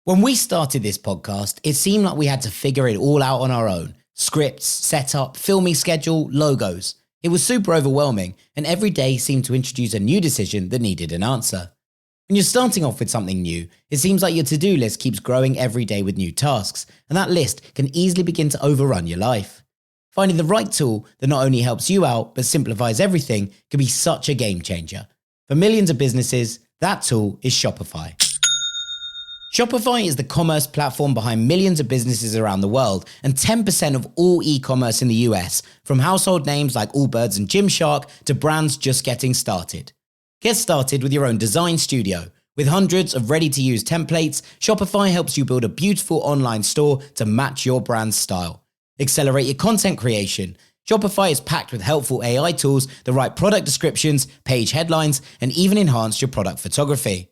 When we started this podcast, it seemed like we had to figure it all out on our own. Scripts, setup, filming schedule, logos. It was super overwhelming, and every day seemed to introduce a new decision that needed an answer. When you're starting off with something new, it seems like your to-do list keeps growing every day with new tasks, and that list can easily begin to overrun your life. Finding the right tool that not only helps you out, but simplifies everything can be such a game changer. For millions of businesses, that tool is Shopify. Shopify is the commerce platform behind millions of businesses around the world and 10% of all e-commerce in the US, from household names like Allbirds and Gymshark to brands just getting started. Get started with your own design studio. With hundreds of ready-to-use templates, Shopify helps you build a beautiful online store to match your brand's style. Accelerate your content creation. Shopify is packed with helpful AI tools that write product descriptions, page headlines, and even enhance your product photography.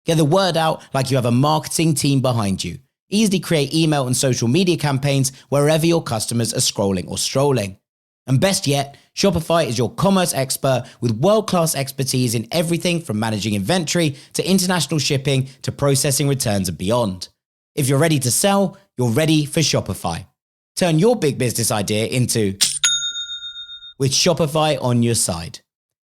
Get the word out like you have a marketing team behind you. Easily create email and social media campaigns wherever your customers are scrolling or strolling. And best yet, Shopify is your commerce expert with world-class expertise in everything from managing inventory to international shipping to processing returns and beyond. If you're ready to sell, you're ready for Shopify. Turn your big business idea into with Shopify on your side.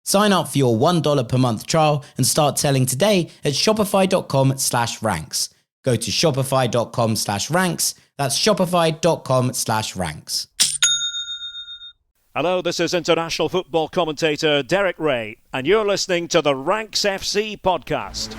Sign up for your $1 per month trial and start selling today at shopify.com/ranks. Go to shopify.com/ranks. That's shopify.com/ranks. Hello, this is international football commentator Derek Ray, and you're listening to the Ranks FC podcast.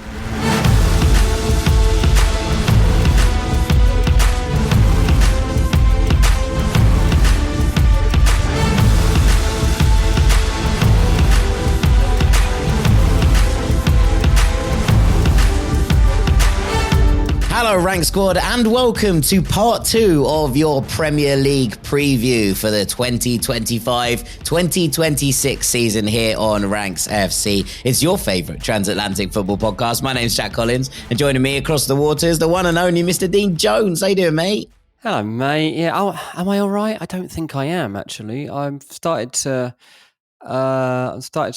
Hello, Rank Squad, and welcome to part 2 of your Premier League preview for the 2025-2026 season here on Ranks FC. It's your favourite transatlantic football podcast. My name's Jack Collins, and joining me across the waters, the one and only Mr. Dean Jones. How you doing, mate? Hello, mate. Yeah, am I all right? I don't think I am, actually. I'm started to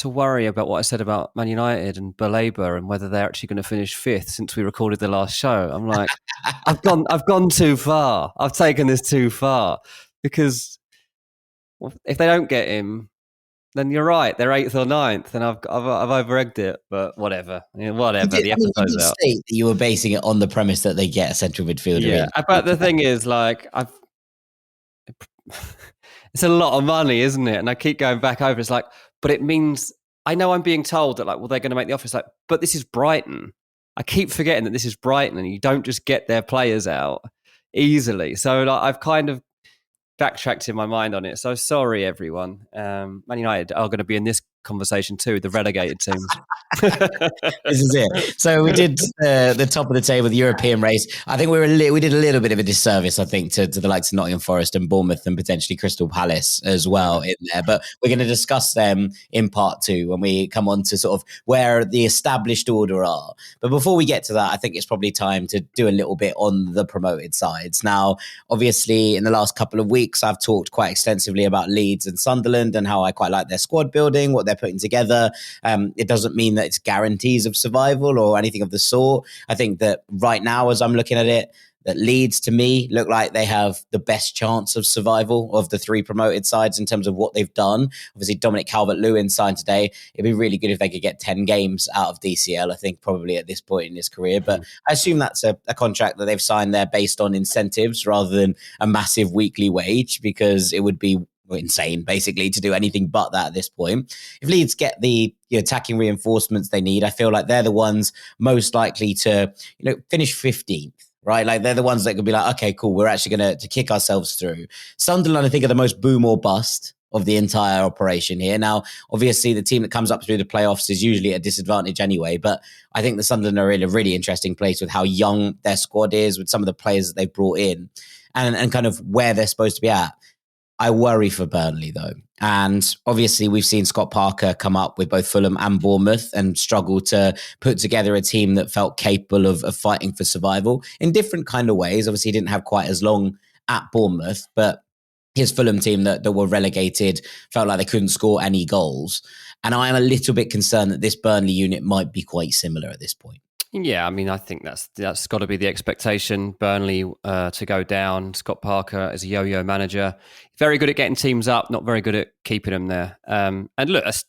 worry about what I said about Man United and Baleba and whether they're actually going to finish 5th since we recorded the last show. I'm like, I've gone too far. I've taken this too far because if they don't get him, then you're right. They're 8th or 9th, and I've over-egged it. But whatever, whatever. The episode's out. State that you were basing it on the premise that they get a central midfielder. Yeah, but the thing is, like, it's a lot of money, isn't it? And I keep going back over. It's like, but it means I know I'm being told that, like, well, they're going to make the offer. It's like, but this is Brighton. I keep forgetting that this is Brighton, and you don't just get their players out easily. So, like, I've kind of backtracked in my mind on it. So sorry, everyone. Man United are going to be in this conversation too, the relegated teams. This is it. So we did the top of the table, the European race. I think we did a little bit of a disservice, I think, to the likes of Nottingham Forest and Bournemouth and potentially Crystal Palace as well in there. But we're going to discuss them in part 2 when we come on to sort of where the established order are. But before we get to that, I think it's probably time to do a little bit on the promoted sides. Now, obviously, in the last couple of weeks, I've talked quite extensively about Leeds and Sunderland and how I quite like their squad building, what they're putting together. It doesn't mean that it's guarantees of survival or anything of the sort. I think that right now, as I'm looking at it, that Leeds to me look like they have the best chance of survival of the 3 promoted sides in terms of what they've done. Obviously, Dominic Calvert-Lewin signed today. It'd be really good if they could get 10 games out of DCL, I think, probably at this point in his career. But I assume that's a contract that they've signed there based on incentives rather than a massive weekly wage, because it would be insane, basically, to do anything but that at this point. If Leeds get the attacking reinforcements they need, I feel like they're the ones most likely to finish 15th. Right, like they're the ones that could be like, okay, cool, we're actually going to kick ourselves through. Sunderland, I think, are the most boom or bust of the entire operation here. Now, obviously, the team that comes up through the playoffs is usually at a disadvantage anyway, but I think the Sunderland are in a really interesting place with how young their squad is, with some of the players that they've brought in, and kind of where they're supposed to be at. I worry for Burnley, though. And obviously, we've seen Scott Parker come up with both Fulham and Bournemouth and struggle to put together a team that felt capable of fighting for survival in different kind of ways. Obviously, he didn't have quite as long at Bournemouth, but his Fulham team that were relegated felt like they couldn't score any goals. And I am a little bit concerned that this Burnley unit might be quite similar at this point. Yeah, I mean, I think that's got to be the expectation. Burnley to go down. Scott Parker is a yo-yo manager, very good at getting teams up, not very good at keeping them there. And look, that's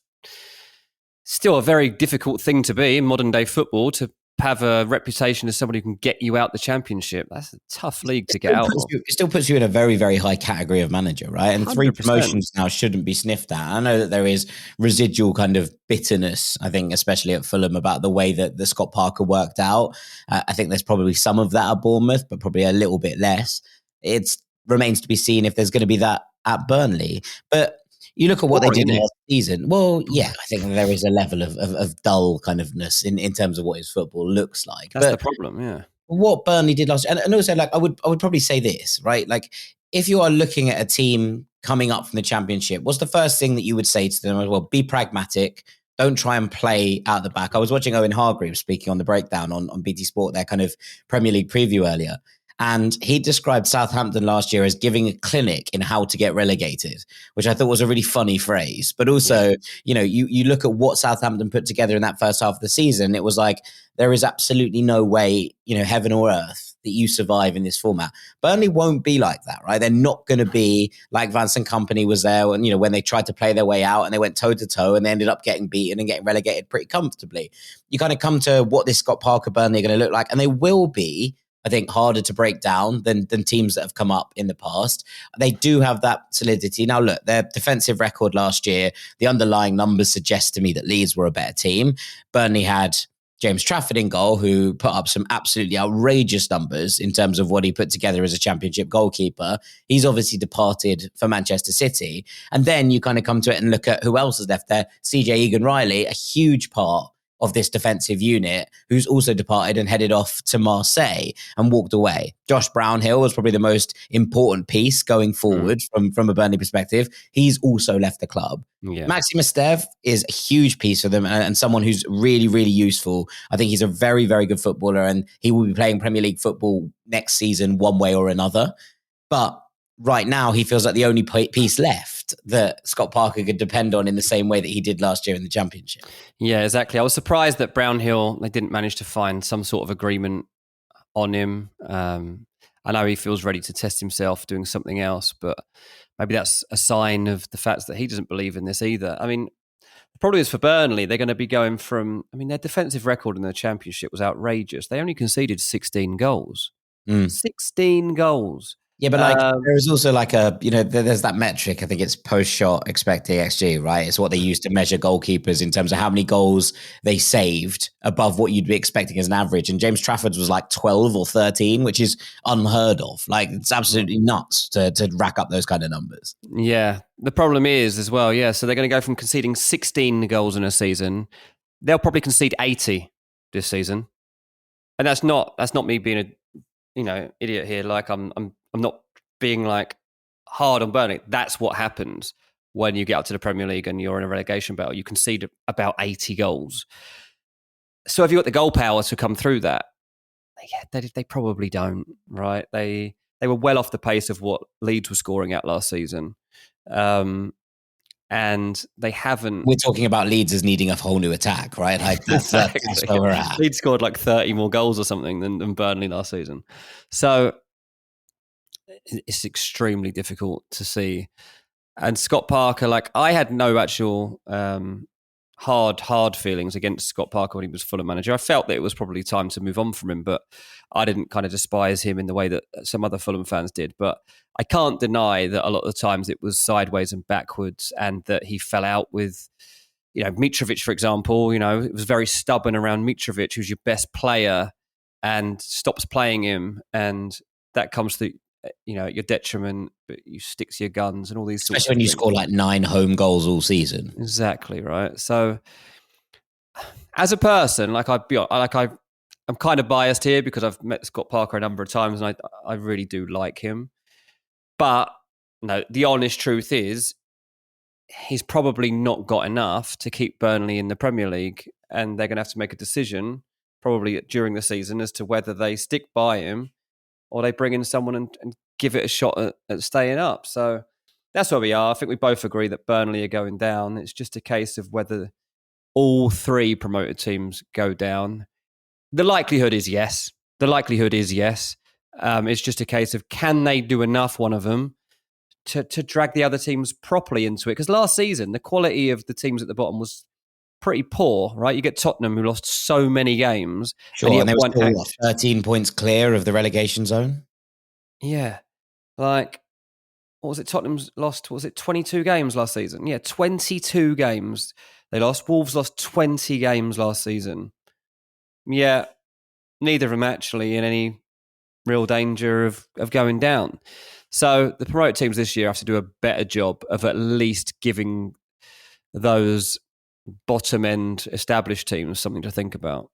still a very difficult thing to be in modern day football, to have a reputation as somebody who can get you out the Championship. That's a tough league to get out of. It still puts you in a very, very high category of manager, right? And 3 promotions now shouldn't be sniffed at. I know that there is residual kind of bitterness, I think, especially at Fulham, about the way that the Scott Parker worked out. I think there's probably some of that at Bournemouth, but probably a little bit less. It remains to be seen if there's going to be that at Burnley. But you look at what they did last season. Well, yeah, I think there is a level of dull kind ofness in terms of what his football looks like. That's the problem, yeah. What Burnley did last year, and also, like, I would probably say this, right? Like, if you are looking at a team coming up from the Championship, what's the first thing that you would say to them? Well, be pragmatic. Don't try and play out the back. I was watching Owen Hargreaves speaking on the breakdown on BT Sport, their kind of Premier League preview earlier. And he described Southampton last year as giving a clinic in how to get relegated, which I thought was a really funny phrase. But also, you look at what Southampton put together in that first half of the season, it was like, there is absolutely no way, heaven or earth, that you survive in this format. Burnley won't be like that, right? They're not going to be like Vance & Company was there and, when they tried to play their way out and they went toe-to-toe and they ended up getting beaten and getting relegated pretty comfortably. You kind of come to what this Scott Parker Burnley are going to look like, and they will be, I think, harder to break down than teams that have come up in the past. They do have that solidity. Now, look, their defensive record last year, the underlying numbers suggest to me that Leeds were a better team. Burnley had James Trafford in goal, who put up some absolutely outrageous numbers in terms of what he put together as a Championship goalkeeper. He's obviously departed for Manchester City. And then you kind of come to it and look at who else is left there. CJ Egan-Riley, a huge part of this defensive unit, who's also departed and headed off to Marseille and walked away. Josh Brownhill was probably the most important piece going forward from a Burnley perspective. He's also left the club. Yeah. Maxime Esteve is a huge piece for them and someone who's really, really useful. I think he's a very, very good footballer, and he will be playing Premier League football next season one way or another. But right now, he feels like the only piece left that Scott Parker could depend on in the same way that he did last year in the Championship. Yeah, exactly. I was surprised that Brownhill, they didn't manage to find some sort of agreement on him. I know he feels ready to test himself doing something else, but maybe that's a sign of the fact that he doesn't believe in this either. I mean, the problem is for Burnley, they're going to be going from, their defensive record in the Championship was outrageous. They only conceded 16 goals. 16 goals. Yeah, but there is also there's that metric. I think it's post-shot expected XG, right? It's what they use to measure goalkeepers in terms of how many goals they saved above what you'd be expecting as an average. And James Trafford's was like 12 or 13, which is unheard of. Like, it's absolutely nuts to rack up those kind of numbers. Yeah, the problem is as well, so they're going to go from conceding 16 goals in a season. They'll probably concede 80 this season. And that's not me being a idiot here. Like, I'm not being like hard on Burnley. That's what happens when you get up to the Premier League and you're in a relegation battle. You concede about 80 goals. So have you got the goal power to come through that? Yeah, they probably don't, right? They were well off the pace of what Leeds were scoring at last season. And they haven't... We're talking about Leeds as needing a whole new attack, right? Like, that's where we're at. Leeds scored like 30 more goals or something than Burnley last season. So it's extremely difficult to see. And Scott Parker, like, I had no actual hard feelings against Scott Parker when he was Fulham manager. I felt that it was probably time to move on from him, but I didn't kind of despise him in the way that some other Fulham fans did. But I can't deny that a lot of the times it was sideways and backwards, and that he fell out with, Mitrovic, for example. It was very stubborn around Mitrovic, who's your best player, and stops playing him, and that comes to your detriment, but you stick to your guns and all these sorts of things. Especially when you score like 9 home goals all season. Exactly, right? So as a person, I'm kind of biased here because I've met Scott Parker a number of times and I really do like him. But no, the honest truth is he's probably not got enough to keep Burnley in the Premier League, and they're going to have to make a decision probably during the season as to whether they stick by him or they bring in someone and give it a shot at staying up. So that's where we are. I think we both agree that Burnley are going down. It's just a case of whether all 3 promoted teams go down. The likelihood is yes. It's just a case of, can they do enough, one of them, to drag the other teams properly into it? Because last season, the quality of the teams at the bottom was pretty poor, right? You get Tottenham, who lost so many games. Sure, and they were still 13 points clear of the relegation zone. Yeah. Like, what was it? Tottenham's lost, was it 22 games last season? Yeah, 22 games they lost. Wolves lost 20 games last season. Yeah, neither of them actually in any real danger of going down. So the promoted teams this year have to do a better job of at least giving those bottom end established teams something to think about.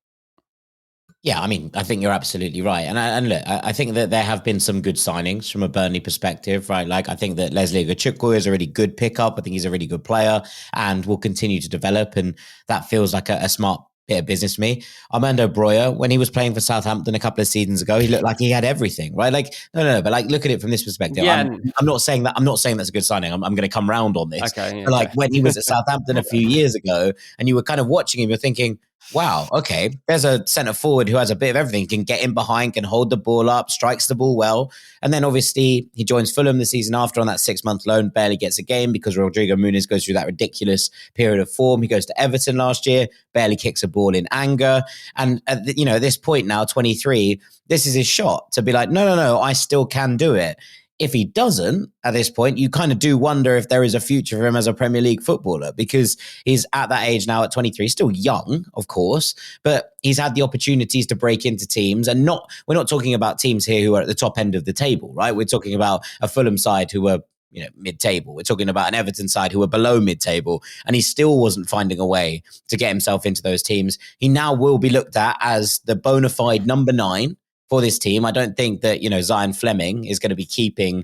Yeah, I mean, I think you're absolutely right. And look, I think that there have been some good signings from a Burnley perspective, right? Like, I think that Leslie Iheanacho is a really good pickup. I think he's a really good player and will continue to develop. And that feels like a smart bit of business to me. Armando Broja, when he was playing for Southampton a couple of seasons ago, he looked like he had everything, right? Like, no, but like, look at it from this perspective. Yeah. I'm not saying that's a good signing. I'm going to come round on this. Okay. But like, when he was at Southampton a few years ago and you were kind of watching him, you're thinking, wow, okay, there's a centre forward who has a bit of everything, can get in behind, can hold the ball up, strikes the ball well. And then obviously he joins Fulham the season after on that 6-month loan, barely gets a game because Rodrigo Muniz goes through that ridiculous period of form. He goes to Everton last year, barely kicks a ball in anger. And at this point now, 23, this is his shot to be like, no, I still can do it. If he doesn't at this point, you kind of do wonder if there is a future for him as a Premier League footballer, because he's at that age now at 23. He's still young, of course, but he's had the opportunities to break into teams. And we're not talking about teams here who are at the top end of the table, right? We're talking about a Fulham side who were mid-table. We're talking about an Everton side who were below mid-table, and he still wasn't finding a way to get himself into those teams. He now will be looked at as the bona fide number 9 for this team. I don't think that, Zion Fleming is going to be keeping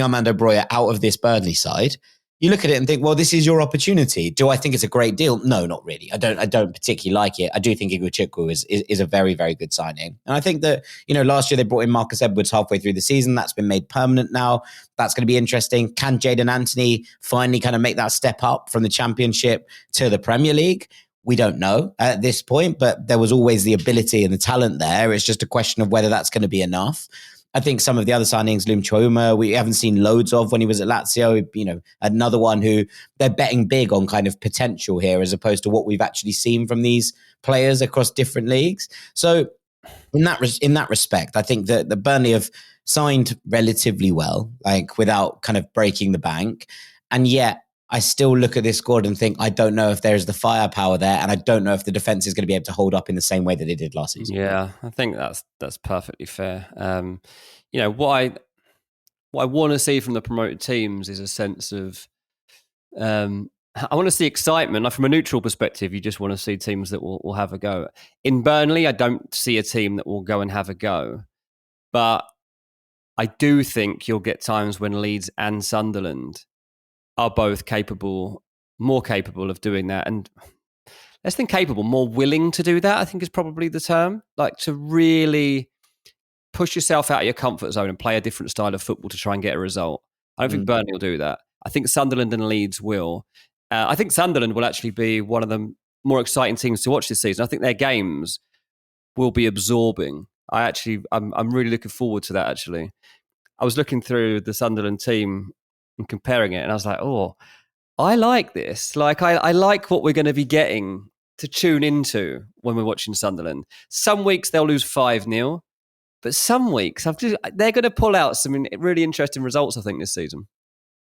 Armando Broja out of this Burnley side. You look at it and think, well, this is your opportunity. Do I think it's a great deal? No, not really. I don't particularly like it. I do think Iheanacho is a very, very good signing. And I think that, last year they brought in Marcus Edwards halfway through the season. That's been made permanent now. That's going to be interesting. Can Jadon Anthony finally kind of make that step up from the Championship to the Premier League? We don't know at this point, but there was always the ability and the talent there. It's just a question of whether that's going to be enough. I think some of the other signings, Loom Choma, we haven't seen loads of when he was at Lazio. Another one who they're betting big on kind of potential here, as opposed to what we've actually seen from these players across different leagues. So in that respect, I think that the Burnley have signed relatively well, like without kind of breaking the bank. And yet I still look at this squad and think, I don't know if there's the firepower there, and I don't know if the defense is going to be able to hold up in the same way that they did last season. Yeah, I think that's perfectly fair. What I want to see from the promoted teams is a sense of, I want to see excitement. Like, from a neutral perspective, you just want to see teams that will have a go. In Burnley, I don't see a team that will go and have a go, but I do think you'll get times when Leeds and Sunderland are both more capable of doing that. And less than capable, more willing to do that, I think is probably the term. Like, to really push yourself out of your comfort zone and play a different style of football to try and get a result. I don't think Burnley will do that. I think Sunderland and Leeds will. I think Sunderland will actually be one of the more exciting teams to watch this season. I think their games will be absorbing. I'm really looking forward to that, actually. I was looking through the Sunderland team and comparing it, and I was like, oh, I like this. Like, I like what we're going to be getting to tune into when we're watching Sunderland. Some weeks they'll lose 5-0, but some weeks they're going to pull out some really interesting results, I think, this season.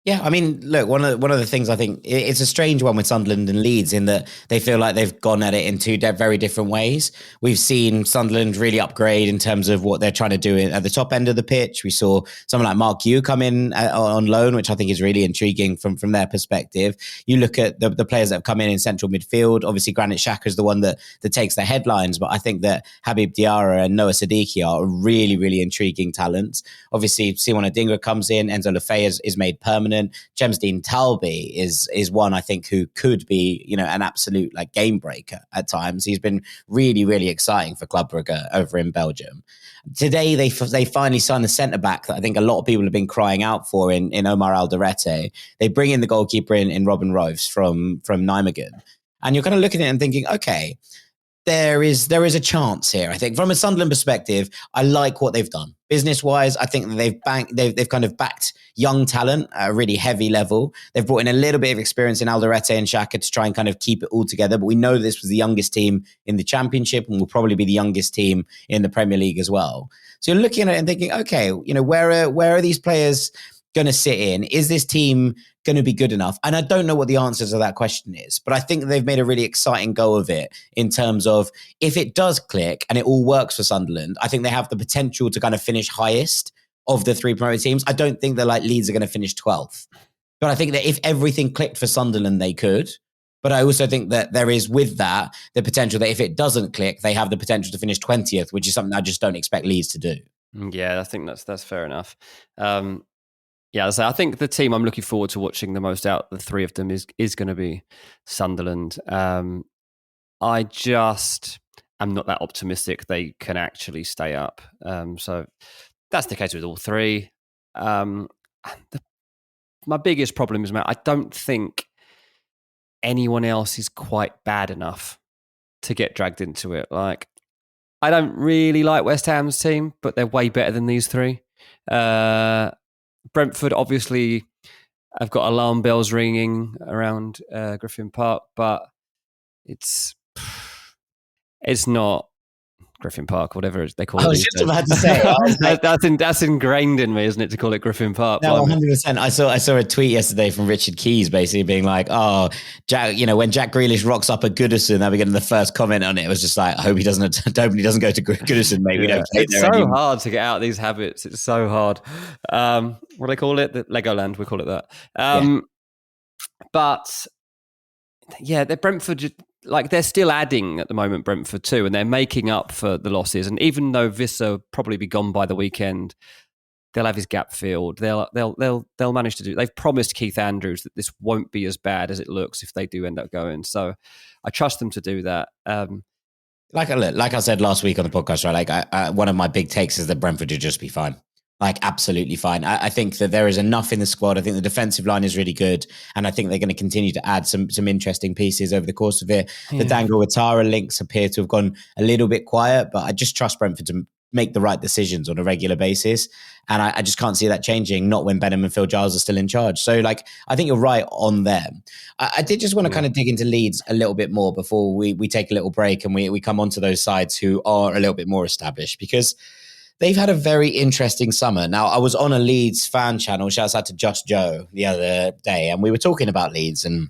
Yeah, I mean, look, one of the things, I think it's a strange one with Sunderland and Leeds, in that they feel like they've gone at it in two very different ways. We've seen Sunderland really upgrade in terms of what they're trying to do at the top end of the pitch. We saw someone like Mark Yu come in on loan, which I think is really intriguing from their perspective. You look at the players that have come in central midfield. Obviously, Granit Xhaka is the one that takes the headlines, but I think that Habib Diarra and Noah Siddiqui are really, really intriguing talents. Obviously, Simon Adingra comes in. Enzo Lefebvre is made permanent. James Dean Talby is one, I think, who could be, an absolute like game breaker at times. He's been really, really exciting for Club Brugge over in Belgium. Today, they finally signed the centre back that I think a lot of people have been crying out for in Omar Alderete. They bring in the goalkeeper in Robin Roves from Nijmegen, and you're kind of looking at it and thinking, okay, there is a chance here. I think from a Sunderland perspective, I like what they've done. Business-wise, I think that they've kind of backed young talent at a really heavy level. They've brought in a little bit of experience in Alderete and Xhaka to try and kind of keep it all together. But we know this was the youngest team in the Championship and will probably be the youngest team in the Premier League as well. So you're looking at it and thinking, okay, you know, where are these players going to sit in? Is this team going to be good enough? And I don't know what the answer to that question is, but I think they've made a really exciting go of it in terms of if it does click and it all works for Sunderland, I think they have the potential to kind of finish highest of the three promoted teams. I don't think they're like Leeds are going to finish 12th, but I think that if everything clicked for Sunderland, they could. But I also think that there is with that the potential that if it doesn't click, they have the potential to finish 20th, which is something I just don't expect Leeds to do. Yeah, I think that's fair enough. Yeah, so I think the team I'm looking forward to watching the most out of the three of them is going to be Sunderland. I just am not that optimistic they can actually stay up. So that's the case with all three. My biggest problem is, I don't think anyone else is quite bad enough to get dragged into it. Like, I don't really like West Ham's team, but they're way better than these three. Brentford, obviously, have got alarm bells ringing around Griffin Park, but it's not Griffin Park, whatever they call it. I was just about to say. That's ingrained in me, isn't it, to call it Griffin Park? No, 100%. I saw a tweet yesterday from Richard Keys basically being like, oh, Jack, you know, when Jack Grealish rocks up at Goodison, they'll be getting the first comment on it. It was just like, I hope he doesn't go to Goodison, mate. Yeah. It's so anymore. Hard to get out of these habits. It's so hard. What do they call it? The Legoland, we call it that. But yeah, they're Brentford. Like, they're still adding at the moment, Brentford too, and they're making up for the losses. And even though Visser will probably be gone by the weekend, they'll have his gap filled. They'll manage to do. They've promised Keith Andrews that this won't be as bad as it looks if they do end up going. So I trust them to do that. Like I said last week on the podcast, right? Like one of my big takes is that Brentford would just be fine. Like, absolutely fine. I think that there is enough in the squad. I think the defensive line is really good. And I think they're going to continue to add some interesting pieces over the course of it. Yeah. The Dango Ouattara links appear to have gone a little bit quiet, but I just trust Brentford to make the right decisions on a regular basis. And I just can't see that changing, not when Benham and Phil Giles are still in charge. So, like, I think you're right on them. I did just want to kind of dig into Leeds a little bit more before we take a little break and we come onto those sides who are a little bit more established, because they've had a very interesting summer. Now, I was on a Leeds fan channel, shouts out to Just Joe, the other day, and we were talking about Leeds and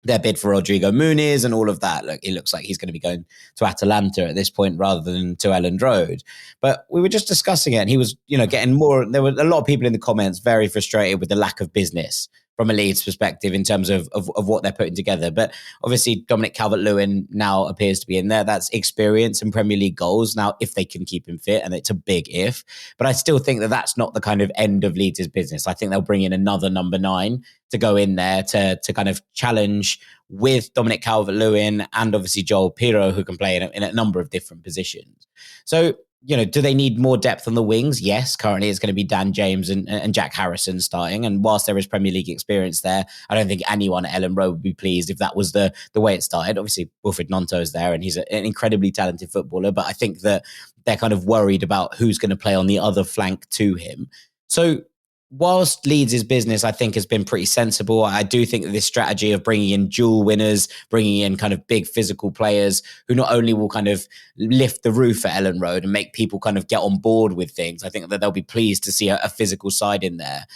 their bid for Rodrigo Muniz and all of that. Look, it looks like he's going to be going to Atalanta at this point rather than to Elland Road. But we were just discussing it, and he was, getting more. There were a lot of people in the comments very frustrated with the lack of business from a Leeds perspective in terms of what they're putting together. But obviously, Dominic Calvert-Lewin now appears to be in there. That's experience and Premier League goals. Now, if they can keep him fit, and it's a big if. But I still think that that's not the kind of end of Leeds' business. I think they'll bring in another number 9 to go in there to kind of challenge with Dominic Calvert-Lewin and obviously Joel Pirro, who can play in a number of different positions. So, do they need more depth on the wings? Yes, currently it's going to be Dan James and Jack Harrison starting. And whilst there is Premier League experience there, I don't think anyone at Elland Road would be pleased if that was the way it started. Obviously, Wilfried Gnonto is there and he's an incredibly talented footballer, but I think that they're kind of worried about who's going to play on the other flank to him. So whilst Leeds' business, I think, has been pretty sensible, I do think that this strategy of bringing in dual winners, bringing in kind of big physical players who not only will kind of lift the roof at Elland Road and make people kind of get on board with things, I think that they'll be pleased to see a physical side in there.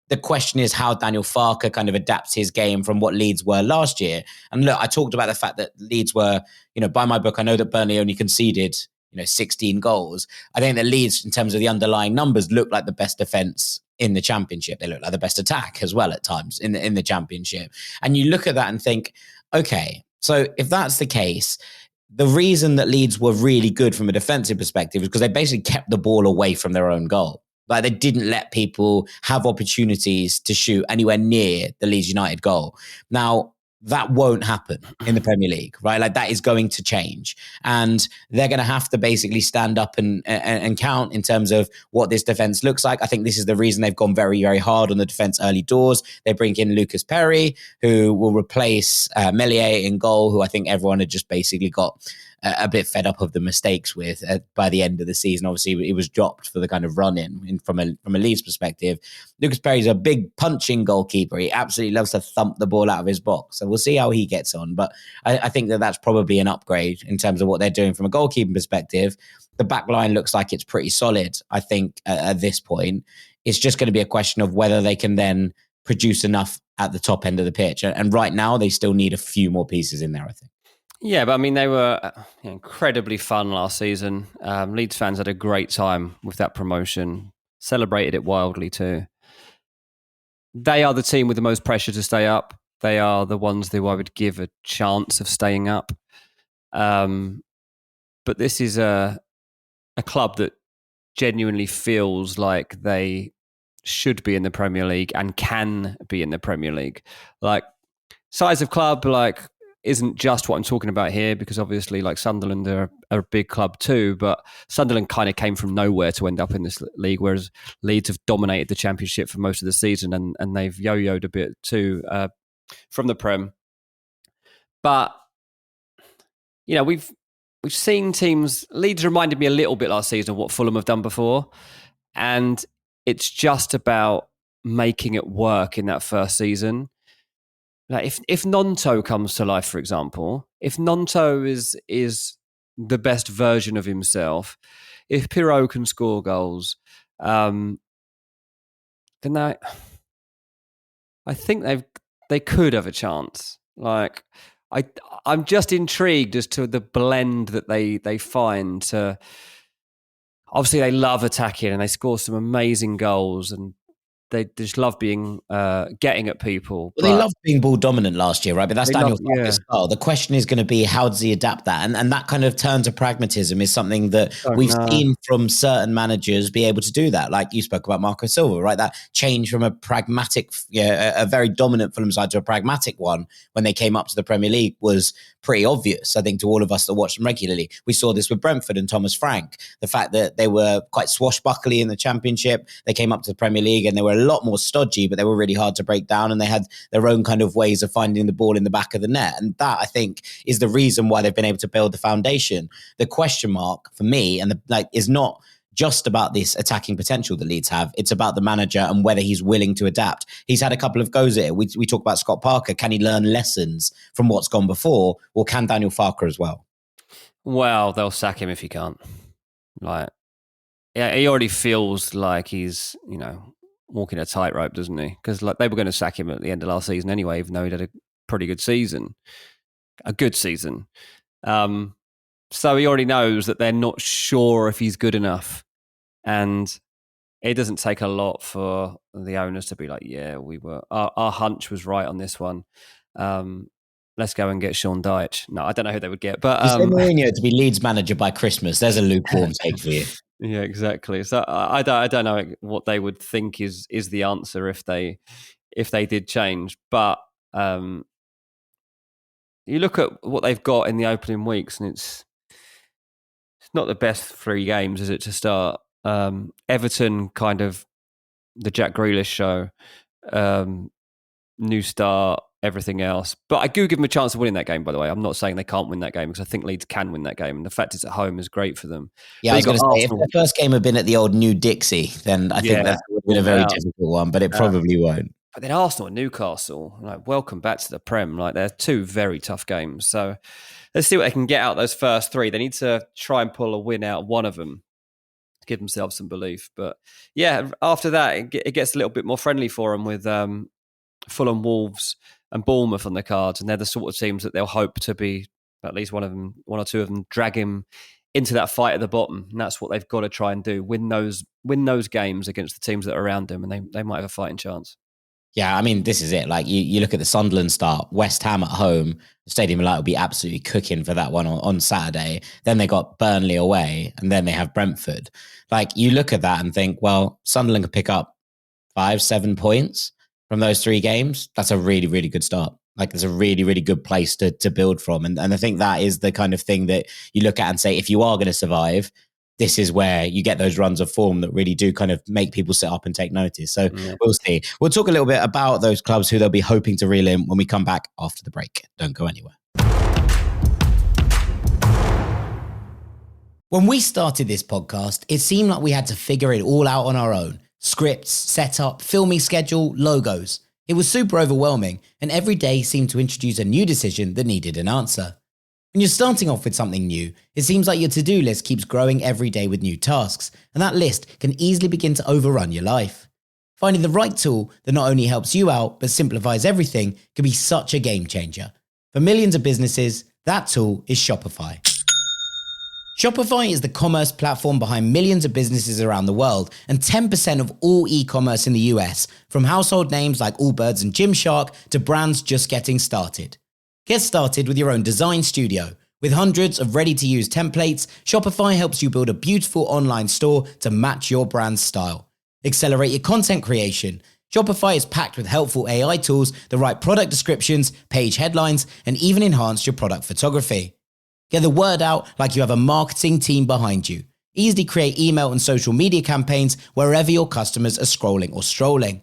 The question is how Daniel Farke kind of adapts his game from what Leeds were last year. And look, I talked about the fact that Leeds were, by my book, I know that Burnley only conceded 16 goals. I think that Leeds, in terms of the underlying numbers, look like the best defence in the Championship. They look like the best attack as well at times in the Championship. And you look at that and think, okay, so if that's the case, the reason that Leeds were really good from a defensive perspective is because they basically kept the ball away from their own goal. Like, they didn't let people have opportunities to shoot anywhere near the Leeds United goal. Now, that won't happen in the Premier League, right? Like, that is going to change. And they're going to have to basically stand up and count in terms of what this defense looks like. I think this is the reason they've gone very, very hard on the defense early doors. They bring in Lucas Perry, who will replace Meslier in goal, who I think everyone had just basically got a bit fed up of the mistakes with by the end of the season. Obviously, it was dropped for the kind of run-in from a Leeds perspective. Lucas Perry's a big punching goalkeeper. He absolutely loves to thump the ball out of his box. So we'll see how he gets on. But I think that's probably an upgrade in terms of what they're doing from a goalkeeping perspective. The back line looks like it's pretty solid, I think, at this point. It's just going to be a question of whether they can then produce enough at the top end of the pitch. And right now, they still need a few more pieces in there, I think. Yeah, but I mean, they were incredibly fun last season. Leeds fans had a great time with that promotion, celebrated it wildly too. They are the team with the most pressure to stay up. They are the ones who I would give a chance of staying up. But this is a club that genuinely feels like they should be in the Premier League and can be in the Premier League. Like, size of club, like, isn't just what I'm talking about here, because obviously, like, Sunderland are a big club too, but Sunderland kind of came from nowhere to end up in this league, whereas Leeds have dominated the Championship for most of the season, and they've yo-yoed a bit too from the Prem. But, you know, we've seen teams. Leeds reminded me a little bit last season of what Fulham have done before, and it's just about making it work in that first season. Like, if Nonto comes to life, for example, if Nonto is the best version of himself, if Pirot can score goals, then I think they could have a chance. Like, I'm just intrigued as to the blend that they find. Obviously, they love attacking and they score some amazing goals, and they just love being getting at people. Well, they loved being ball dominant last year, right? But that's Daniel Farke's style. The question is going to be, how does he adapt that? And that kind of turn to pragmatism is something that we've seen from certain managers be able to do that. Like you spoke about Marco Silva, right? That change from a pragmatic, a very dominant Fulham side to a pragmatic one when they came up to the Premier League was pretty obvious, I think, to all of us that watch them regularly. We saw this with Brentford and Thomas Frank. The fact that they were quite swashbuckly in the Championship, they came up to the Premier League and they were a lot more stodgy, but they were really hard to break down, and they had their own kind of ways of finding the ball in the back of the net. And that, I think, is the reason why they've been able to build the foundation. The question mark for me is not just about this attacking potential that Leeds have. It's about the manager and whether he's willing to adapt. He's had a couple of goes at it. We talk about Scott Parker. Can he learn lessons from what's gone before? Or can Daniel Farke as well? Well, they'll sack him if he can't. Like, yeah, he already feels like he's, walking a tightrope, doesn't he? Because like, they were going to sack him at the end of last season anyway, even though he had a pretty good season. A good season. So he already knows that they're not sure if he's good enough. And it doesn't take a lot for the owners to be like, yeah, our hunch was right on this one. Let's go and get Sean Dyche. No, I don't know who they would get. But Mourinho to be Leeds manager by Christmas. There's a lukewarm take for you. Yeah, exactly. So I don't know what they would think is the answer if they did change. But you look at what they've got in the opening weeks, and it's not the best 3 games, is it, to start? Everton, kind of the Jack Grealish show, new start, everything else. But I do give them a chance of winning that game, by the way. I'm not saying they can't win that game, because I think Leeds can win that game. And the fact it's at home is great for them. Yeah, I was going to say, if the first game had been at the old New Dixie, then I think that would have been a very difficult one, but it probably won't. But then Arsenal and Newcastle, like, welcome back to the Prem. Like, they're 2 very tough games. So let's see what they can get out of those first 3. They need to try and pull a win out of one of them to give themselves some belief. But yeah, after that, it gets a little bit more friendly for them with Fulham, Wolves and Bournemouth on the cards. And they're the sort of teams that they'll hope to be, at least one or two of them, drag him into that fight at the bottom. And that's what they've got to try and do. Win those games against the teams that are around them, and they might have a fighting chance. Yeah, I mean, this is it. Like, you look at the Sunderland start, West Ham at home, the Stadium of Light will be absolutely cooking for that one on Saturday. Then they got Burnley away, and then they have Brentford. Like, you look at that and think, well, Sunderland could pick up 5-7 points from those 3 games. That's a really, really good start. Like, it's a really, really good place to build from. And I think that is the kind of thing that you look at and say, if you are going to survive, this is where you get those runs of form that really do kind of make people sit up and take notice. So We'll see. We'll talk a little bit about those clubs who they'll be hoping to reel in when we come back after the break. Don't go anywhere. When we started this podcast, it seemed like we had to figure it all out on our own. Scripts, setup, filming schedule, logos. It was super overwhelming, and every day seemed to introduce a new decision that needed an answer. When you're starting off with something new, it seems like your to-do list keeps growing every day with new tasks, and that list can easily begin to overrun your life. Finding the right tool that not only helps you out, but simplifies everything can be such a game changer. For millions of businesses, that tool is Shopify. Shopify is the commerce platform behind millions of businesses around the world and 10% of all e-commerce in the US, from household names like Allbirds and Gymshark to brands just getting started. Get started with your own design studio. With hundreds of ready-to-use templates, Shopify helps you build a beautiful online store to match your brand's style. Accelerate your content creation. Shopify is packed with helpful AI tools that write product descriptions, page headlines, and even enhance your product photography. Get the word out like you have a marketing team behind you. Easily create email and social media campaigns wherever your customers are scrolling or strolling.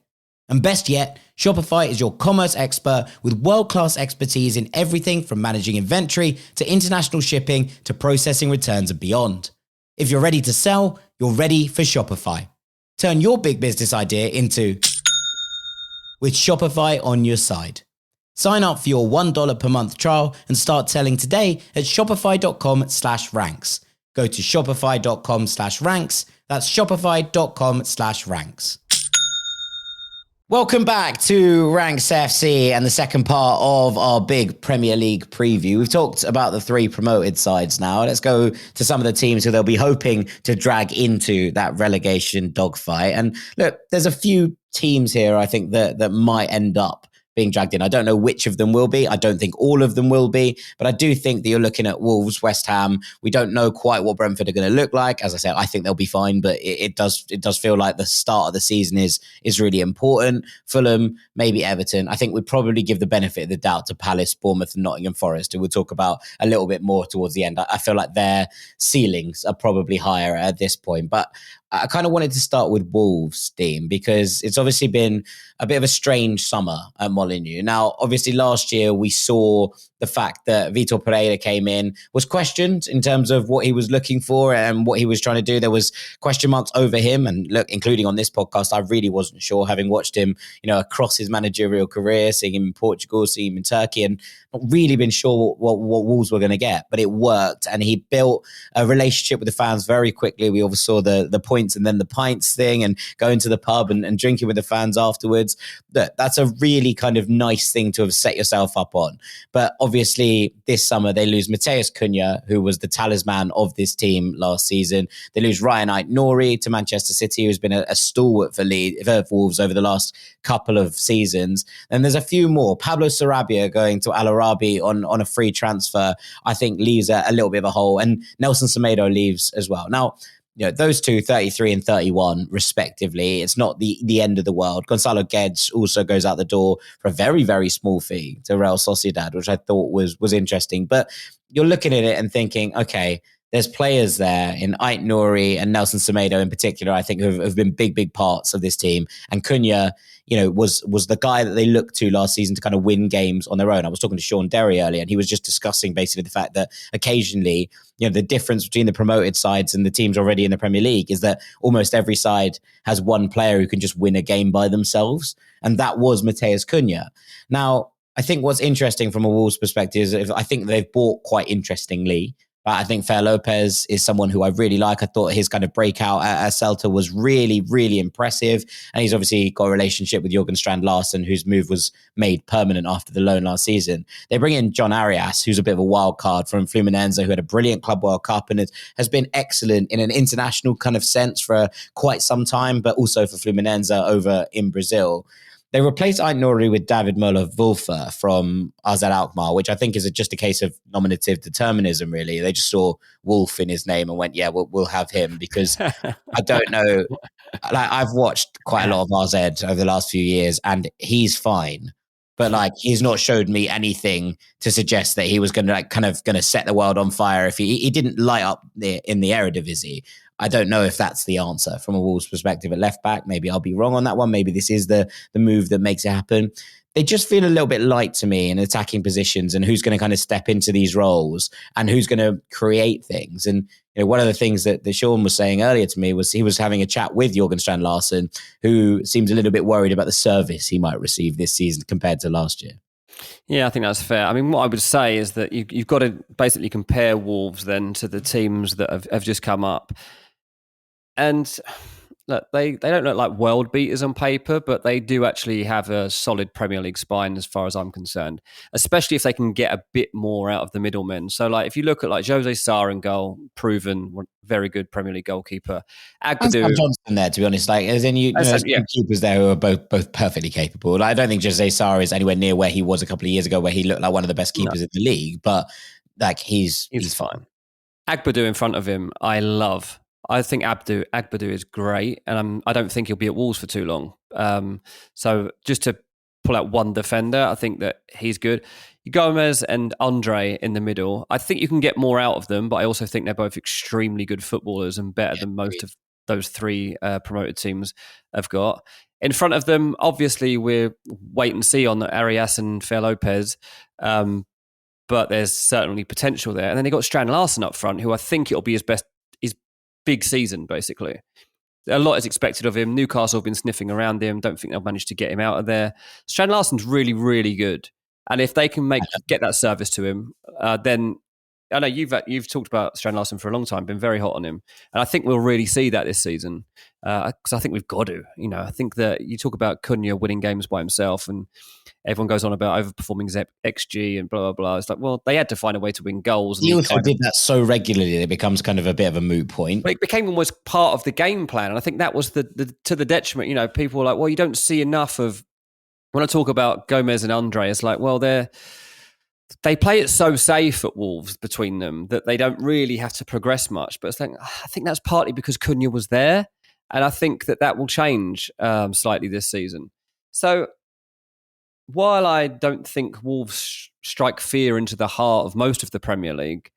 And best yet, Shopify is your commerce expert with world-class expertise in everything from managing inventory to international shipping to processing returns and beyond. If you're ready to sell, you're ready for Shopify. Turn your big business idea into with Shopify on your side. Sign up for your $1 per month trial and start selling today at shopify.com/ranks. Go to shopify.com/ranks. That's shopify.com/ranks. Welcome back to Ranks FC and the second part of our big Premier League preview. We've talked about the three promoted sides now. Let's go to some of the teams who they'll be hoping to drag into that relegation dogfight. And look, there's a few teams here I think that might end up being dragged in. I don't know which of them will be. I don't think all of them will be, but I do think that you're looking at Wolves, West Ham. We don't know quite what Brentford are going to look like. As I said, I think they'll be fine, but it does feel like the start of the season is really important. Fulham, maybe Everton. I think we'd probably give the benefit of the doubt to Palace, Bournemouth, and Nottingham Forest, who we'll talk about a little bit more towards the end. I feel like their ceilings are probably higher at this point, but I kind of wanted to start with Wolves, Dean, because it's obviously been a bit of a strange summer at Molineux. Now, obviously last year we saw the fact that Vitor Pereira came in, was questioned in terms of what he was looking for and what he was trying to do. There was question marks over him, and look, including on this podcast, I really wasn't sure, having watched him, across his managerial career, seeing him in Portugal, seeing him in Turkey, and not really been sure what Wolves were going to get, but it worked, and he built a relationship with the fans very quickly. We obviously saw the points and then the pints thing, and going to the pub and drinking with the fans afterwards. That's a really kind of nice thing to have set yourself up on. But obviously this summer they lose Matheus Cunha, who was the talisman of this team last season. They lose Ryan Aït-Nouri to Manchester City, who's been a stalwart for Wolves over the last couple of seasons. And there's a few more. Pablo Sarabia going to Al Arabi on a free transfer, I think leaves a little bit of a hole. And Nelson Semedo leaves as well. Now, those two, 33 and 31 respectively, it's not the end of the world. Gonzalo Guedes also goes out the door for a very, very small fee to Real Sociedad, which I thought was interesting. But you're looking at it and thinking, okay, there's players there in Aït-Nouri and Nelson Semedo in particular, I think have been big parts of this team. And Cunha, was the guy that they looked to last season to kind of win games on their own. I was talking to Sean Derry earlier, and he was just discussing basically the fact that occasionally, the difference between the promoted sides and the teams already in the Premier League is that almost every side has one player who can just win a game by themselves. And that was Matheus Cunha. Now, I think what's interesting from a Wolves perspective is I think they've bought quite interestingly. I think Fer Lopez is someone who I really like. I thought his kind of breakout at Celta was really, really impressive. And he's obviously got a relationship with Jürgen Strand Larsen, whose move was made permanent after the loan last season. They bring in John Arias, who's a bit of a wild card from Fluminense, who had a brilliant Club World Cup and has been excellent in an international kind of sense for quite some time, but also for Fluminense over in Brazil. They replaced Aït-Nouri with David Moller-Wölfer from AZ Alkmaar, which I think is just a case of nominative determinism, really. They just saw Wolf in his name and went, yeah, we'll have him, because I don't know. I've watched quite a lot of AZ over the last few years, and he's fine. But he's not showed me anything to suggest that he was going to set the world on fire if he didn't light up in the Eredivisie. I don't know if that's the answer from a Wolves perspective at left back. Maybe I'll be wrong on that one. Maybe this is the move that makes it happen. they just feel a little bit light to me in attacking positions and who's going to kind of step into these roles and who's going to create things. And one of the things that Sean was saying earlier to me was he was having a chat with Jorgen Strand Larsen, who seems a little bit worried about the service he might receive this season compared to last year. Yeah, I think that's fair. I mean, what I would say is that you've got to basically compare Wolves then to the teams that have just come up. And look, they don't look like world beaters on paper, but they do actually have a solid Premier League spine as far as I'm concerned, especially if they can get a bit more out of the middlemen. So like if you look at like Jose Sarr in goal, proven, very good Premier League goalkeeper. Agbadu, and Johnson there, to be honest. Like, as in there's keepers there who are both perfectly capable. Like, I don't think Jose Sarr is anywhere near where he was a couple of years ago, where he looked like one of the best keepers in the league. But like he's fine. Agbadu in front of him, I love. I think Agbadu is great, and I don't think he'll be at Wolves for too long. So just to pull out one defender, I think that he's good. Gomez and Andre in the middle, I think you can get more out of them, but I also think they're both extremely good footballers and better than most of those three promoted teams have got. In front of them, obviously, we're wait and see on Arias and Fer Lopez, but there's certainly potential there. And then they got Strand Larsen up front, who I think it'll be his big season, basically. A lot is expected of him. Newcastle have been sniffing around him. Don't think they'll manage to get him out of there. Strand Larsen's really, really good. And if they can get that service to him, then I know you've talked about Strand Larsen for a long time, been very hot on him. And I think we'll really see that this season. Because I think we've got to. I think that you talk about Cunha winning games by himself and everyone goes on about overperforming XG and blah, blah, blah. It's like, well, they had to find a way to win goals. He also did that so regularly that it becomes kind of a bit of a moot point. But it became almost part of the game plan. And I think that was to the detriment. People were like, well, you don't see enough of... When I talk about Gomez and Andre, it's like, well, they play it so safe at Wolves between them that they don't really have to progress much. But I think that's partly because Cunha was there. And I think that will change slightly this season. So while I don't think Wolves strike fear into the heart of most of the Premier League,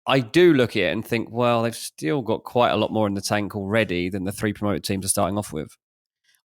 I do look at it and think, well, they've still got quite a lot more in the tank already than the three promoted teams are starting off with.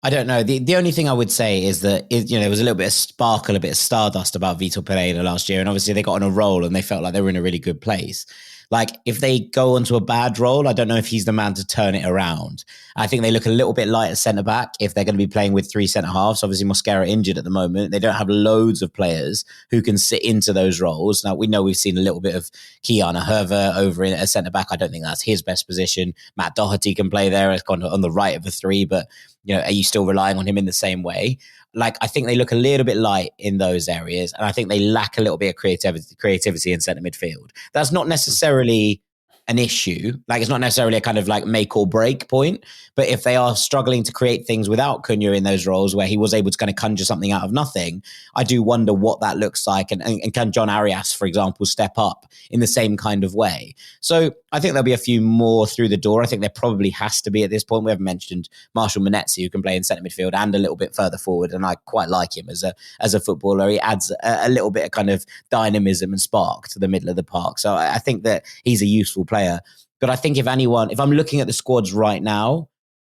I don't know. The only thing I would say is that there was a little bit of sparkle, a bit of stardust about Vitor Pereira last year, and obviously they got on a roll and they felt like they were in a really good place. Like, if they go onto a bad role, I don't know if he's the man to turn it around. I think they look a little bit light at centre-back if they're going to be playing with three centre-halves. Obviously, Mosquera injured at the moment. They don't have loads of players who can sit into those roles. Now, we know we've seen a little bit of Kiana Herver over in a centre-back. I don't think that's his best position. Matt Doherty can play there on the right of the three, but are you still relying on him in the same way? Like, I think they look a little bit light in those areas, and I think they lack a little bit of creativity in centre midfield. That's not necessarily an issue. Like, it's not necessarily a kind of like make or break point, but if they are struggling to create things without Cunha in those roles where he was able to kind of conjure something out of nothing, I do wonder what that looks like. And can John Arias, for example, step up in the same kind of way? So I think there'll be a few more through the door. I think there probably has to be at this point. We haven't mentioned Marshall Monetzi, who can play in centre midfield and a little bit further forward. And I quite like him as a footballer. He adds a little bit of kind of dynamism and spark to the middle of the park. So I think that he's a useful player. But I think if I'm looking at the squads right now,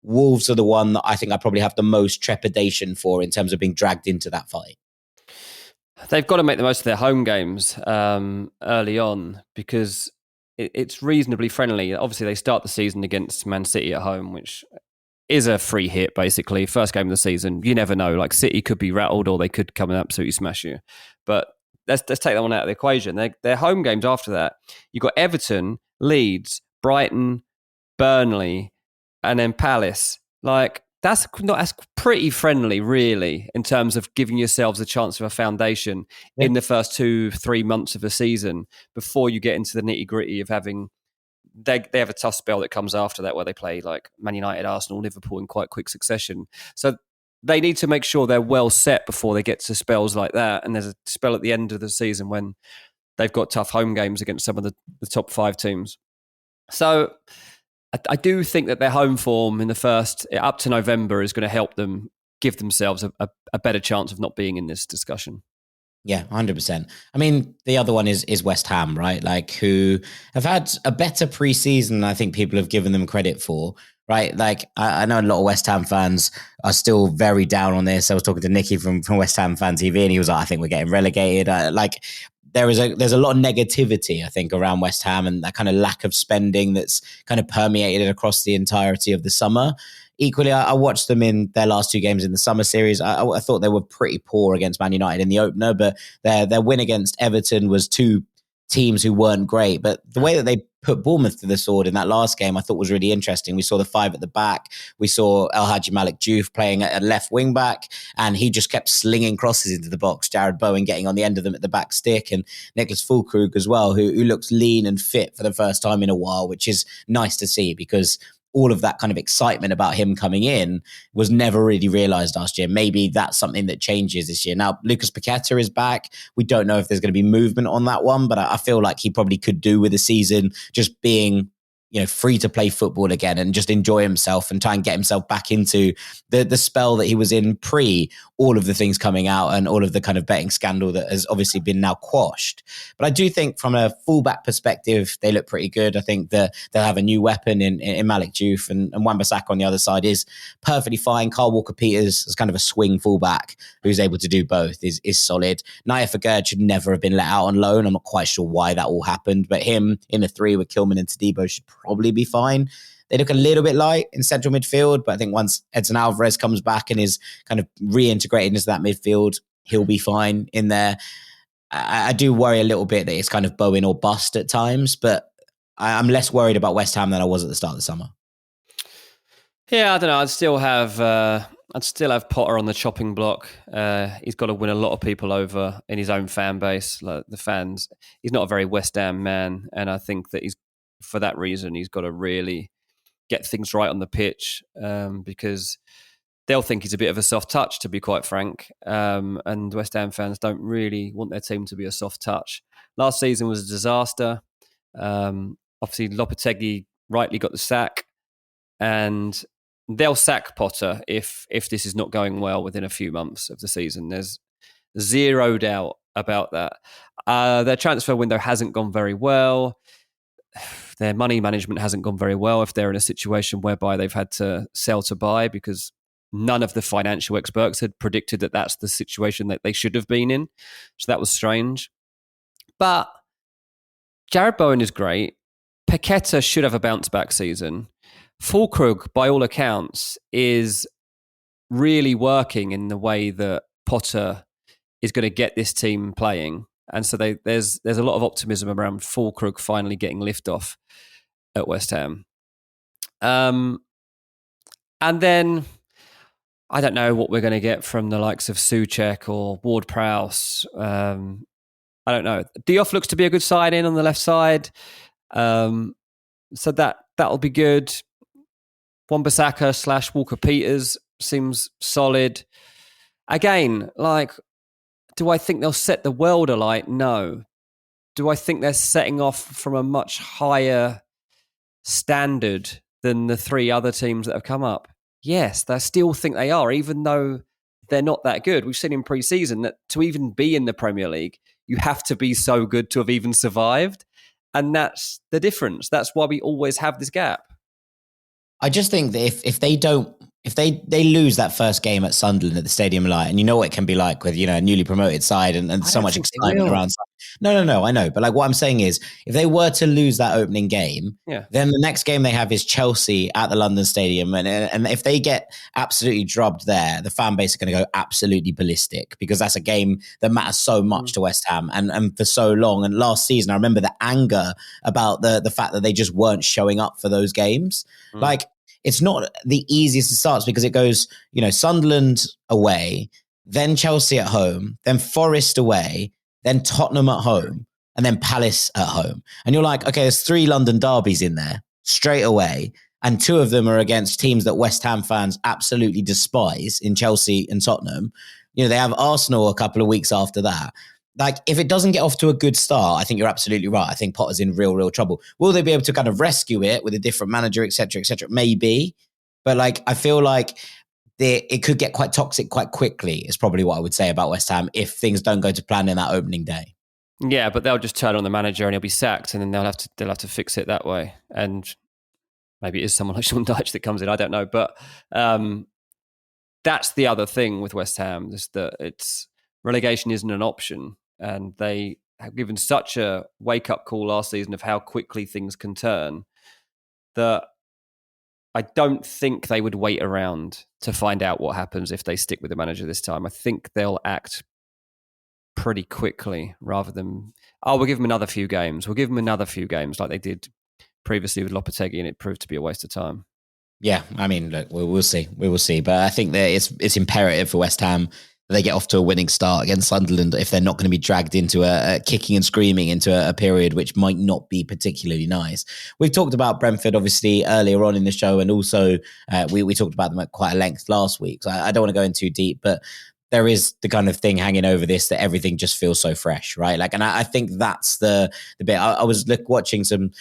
Wolves are the one that I think I probably have the most trepidation for in terms of being dragged into that fight. They've got to make the most of their home games early on because it's reasonably friendly. Obviously, they start the season against Man City at home, which is a free hit, basically. First game of the season. You never know. Like, City could be rattled or they could come and absolutely smash you. But let's take that one out of the equation. Their home games after that, you've got Everton, Leeds, Brighton, Burnley, and then Palace. Like, that's pretty friendly, really, in terms of giving yourselves a chance of a foundation in the first 2-3 months of the season before you get into the nitty gritty of having. They have a tough spell that comes after that where they play like Man United, Arsenal, Liverpool in quite quick succession. So they need to make sure they're well set before they get to spells like that. And there's a spell at the end of the season when they've got tough home games against some of the top 5 teams. So I do think that their home form in the first, up to November, is going to help them give themselves a better chance of not being in this discussion. Yeah, 100%. I mean, the other one is West Ham, right? Like, who have had a better preseason than I think people have given them credit for. right? Like, I know a lot of West Ham fans are still very down on this. I was talking to Nicky from West Ham Fan TV, and he was like, I think we're getting relegated. There's a lot of negativity, I think, around West Ham, and that kind of lack of spending that's kind of permeated across the entirety of the summer. Equally, I watched them in their last two games in the summer series. I thought they were pretty poor against Man United in the opener, but their win against Everton was two teams who weren't great. But the way that they put Bournemouth to the sword in that last game, I thought was really interesting. We saw the five at the back. We saw El Hadji Malik Diouf playing at left wing back, and he just kept slinging crosses into the box. Jared Bowen getting on the end of them at the back stick, and Nicholas Füllkrug as well, who looks lean and fit for the first time in a while, which is nice to see, because all of that kind of excitement about him coming in was never really realised last year. Maybe that's something that changes this year. Now, Lucas Paqueta is back. We don't know if there's going to be movement on that one, but I feel like he probably could do with a season just being, free to play football again and just enjoy himself and try and get himself back into the spell that he was in pre all of the things coming out and all of the kind of betting scandal that has obviously been now quashed. But I do think from a fullback perspective, they look pretty good. I think that they'll have a new weapon in Malik Diouf, and Wan-Bissaka on the other side is perfectly fine. Kyle Walker-Peters is kind of a swing fullback who's able to do both, is solid. Naya Fagerd should never have been let out on loan. I'm not quite sure why that all happened, but him in the three with Kilman and Todibo should probably be fine. They look a little bit light in central midfield, but I think once Edson Alvarez comes back and is kind of reintegrated into that midfield, he'll be fine in there. I do worry a little bit that it's kind of Bowen or bust at times, but I'm less worried about West Ham than I was at the start of the summer. Yeah, I don't know. I'd still have Potter on the chopping block. He's got to win a lot of people over in his own fan base, like the fans. He's not a very West Ham man, and I think that for that reason, he's got to really get things right on the pitch, because they'll think he's a bit of a soft touch, to be quite frank. And West Ham fans don't really want their team to be a soft touch. Last season was a disaster. Obviously, Lopetegui rightly got the sack, and they'll sack Potter if this is not going well within a few months of the season. There's zero doubt about that. Their transfer window hasn't gone very well. Their money management hasn't gone very well if they're in a situation whereby they've had to sell to buy, because none of the financial experts had predicted that that's the situation that they should have been in. So that was strange. But Jared Bowen is great. Paqueta should have a bounce-back season. Füllkrug, by all accounts, is really working in the way that Potter is going to get this team playing. And so there's a lot of optimism around Füllkrug finally getting liftoff at West Ham. And then I don't know what we're going to get from the likes of Souček or Ward-Prowse. I don't know. Diouf looks to be a good sign-in on the left side. So that'll be good. Wan-Bissaka / Walker-Peters seems solid. Again, do I think they'll set the world alight? No. Do I think they're setting off from a much higher standard than the three other teams that have come up? Yes, I still think they are, even though they're not that good. We've seen in pre-season that to even be in the Premier League, you have to be so good to have even survived. And that's the difference. That's why we always have this gap. I just think that if they lose that first game at Sunderland at the Stadium Light, and you know what it can be like with, a newly promoted side and so much excitement around. No, I know. But what I'm saying is, if they were to lose that opening game, then the next game they have is Chelsea at the London Stadium. And if they get absolutely drubbed there, the fan base are going to go absolutely ballistic, because that's a game that matters so much to West Ham and for so long. And last season, I remember the anger about the fact that they just weren't showing up for those games. It's not the easiest of starts, because it goes, Sunderland away, then Chelsea at home, then Forest away, then Tottenham at home, and then Palace at home. And you're like, okay, there's 3 London derbies in there straight away. And 2 of them are against teams that West Ham fans absolutely despise in Chelsea and Tottenham. They have Arsenal a couple of weeks after that. If it doesn't get off to a good start, I think you're absolutely right. I think Potter's in real trouble. Will they be able to kind of rescue it with a different manager, et cetera, et cetera? Maybe. But I feel like it could get quite toxic quite quickly, is probably what I would say about West Ham if things don't go to plan in that opening day. Yeah, but they'll just turn on the manager and he'll be sacked, and then they'll have to fix it that way. And Maybe it is someone like Sean Dyche that comes in. I don't know. But that's the other thing with West Ham, is that relegation isn't an option. And they have given such a wake-up call last season of how quickly things can turn that I don't think they would wait around to find out what happens if they stick with the manager this time. I think they'll act pretty quickly rather than, we'll give them another few games. We'll give them another few games like they did previously with Lopetegui, and it proved to be a waste of time. Yeah, I mean, look, we'll see. We will see. But I think that it's imperative for West Ham that they get off to a winning start against Sunderland if they're not going to be dragged into a kicking and screaming into a period which might not be particularly nice. We've talked about Brentford, obviously, earlier on in the show, and also we talked about them at quite a length last week. So I don't want to go in too deep, but there is the kind of thing hanging over this that everything just feels so fresh, right? Like, and I think that's the bit. I was watching some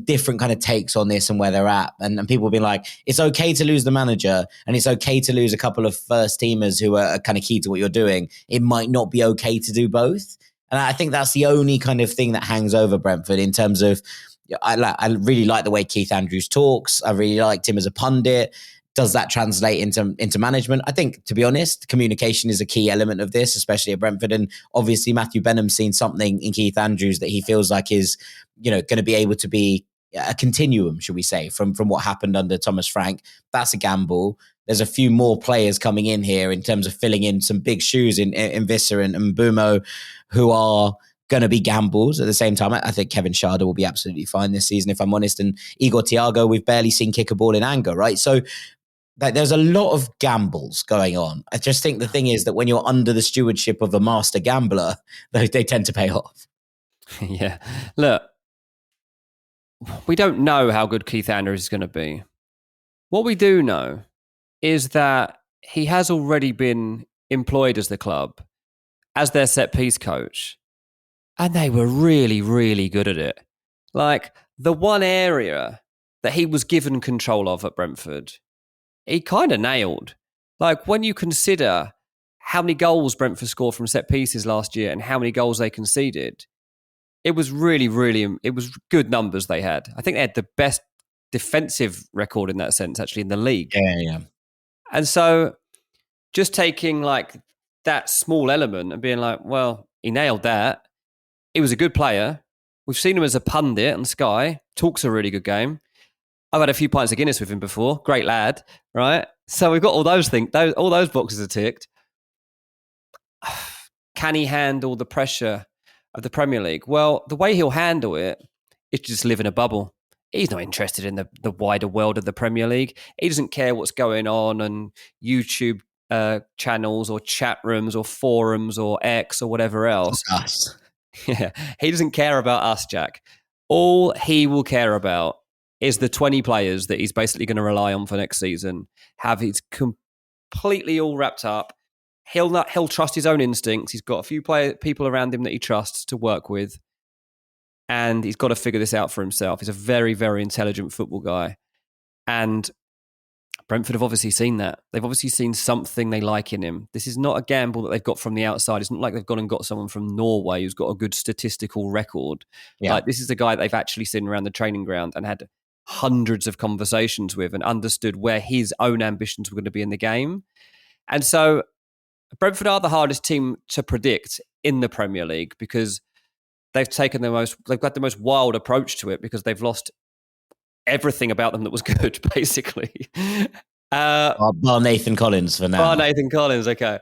different kind of takes on this and where they're at, and people have been like, it's okay to lose the manager, and it's okay to lose a couple of first teamers who are kind of key to what you're doing. It might not be okay to do both, and I think that's the only kind of thing that hangs over Brentford in terms of. I really like the way Keith Andrews talks. I really liked him as a pundit. Does that translate into management? I think, to be honest, communication is a key element of this, especially at Brentford. And obviously, Matthew Benham's seen something in Keith Andrews that he feels like is, going to be able to be a continuum, should we say, from what happened under Thomas Frank. That's a gamble. There's a few more players coming in here in terms of filling in some big shoes in Visser and Mbumo, who are going to be gambles. At the same time, I think Kevin Schade will be absolutely fine this season, if I'm honest. And Igor Thiago, we've barely seen kick a ball in anger, right? So there's a lot of gambles going on. I just think the thing is that when you're under the stewardship of a master gambler, they tend to pay off. Yeah. Look, we don't know how good Keith Andrews is going to be. What we do know is that he has already been employed as the club, as their set-piece coach, and they were really, really good at it. Like, the one area that he was given control of at Brentford, he kind of nailed. Like, when you consider how many goals Brentford scored from set pieces last year and how many goals they conceded, it was really, really, it was good numbers they had. I think they had the best defensive record in that sense, actually, in the league. Yeah. And so just taking like that small element and being like, well, he nailed that. He was a good player. We've seen him as a pundit on Sky. Talks a really good game. I've had a few pints of Guinness with him before. Great lad, right? So we've got all those things. All those boxes are ticked. Can he handle the pressure of the Premier League? Well, the way he'll handle it is just live in a bubble. He's not interested in the wider world of the Premier League. He doesn't care what's going on YouTube channels or chat rooms or forums or X or whatever else. Us. Yeah, he doesn't care about us, Jack. All he will care about is the 20 players that he's basically going to rely on for next season. Have his completely all wrapped up. He'll trust his own instincts. He's got a few people around him that he trusts to work with, and he's got to figure this out for himself. He's a very, very intelligent football guy, and Brentford have obviously seen that. They've obviously seen something they like in him. This is not a gamble that they've got from the outside. It's not like they've gone and got someone from Norway who's got a good statistical record. Yeah. Like, this is a guy they've actually seen around the training ground and had hundreds of conversations with and understood where his own ambitions were going to be in the game. And so Brentford are the hardest team to predict in the Premier League because they've got the most wild approach to it because they've lost everything about them that was good, basically. Bar Nathan Collins for now. Bar Nathan Collins, okay.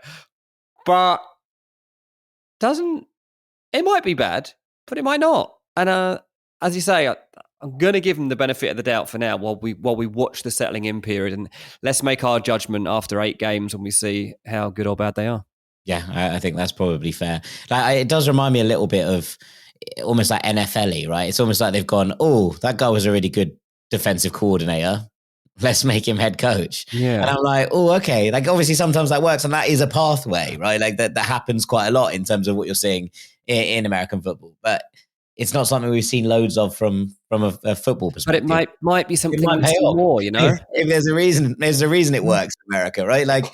But it might be bad, but it might not. And as you say, I'm going to give them the benefit of the doubt for now while we watch the settling in period, and let's make our judgment after 8 games when we see how good or bad they are. Yeah, I think that's probably fair. Like, it does remind me a little bit of almost like NFL-y, right? It's almost like they've gone, oh, that guy was a really good defensive coordinator. Let's make him head coach. Yeah. And I'm like, oh, okay. Like, obviously sometimes that works and that is a pathway, right? Like that happens quite a lot in terms of what you're seeing in American football. But it's not something we've seen loads of from a football perspective. But it might be something more, you know? If there's a reason it works in America, right? Like,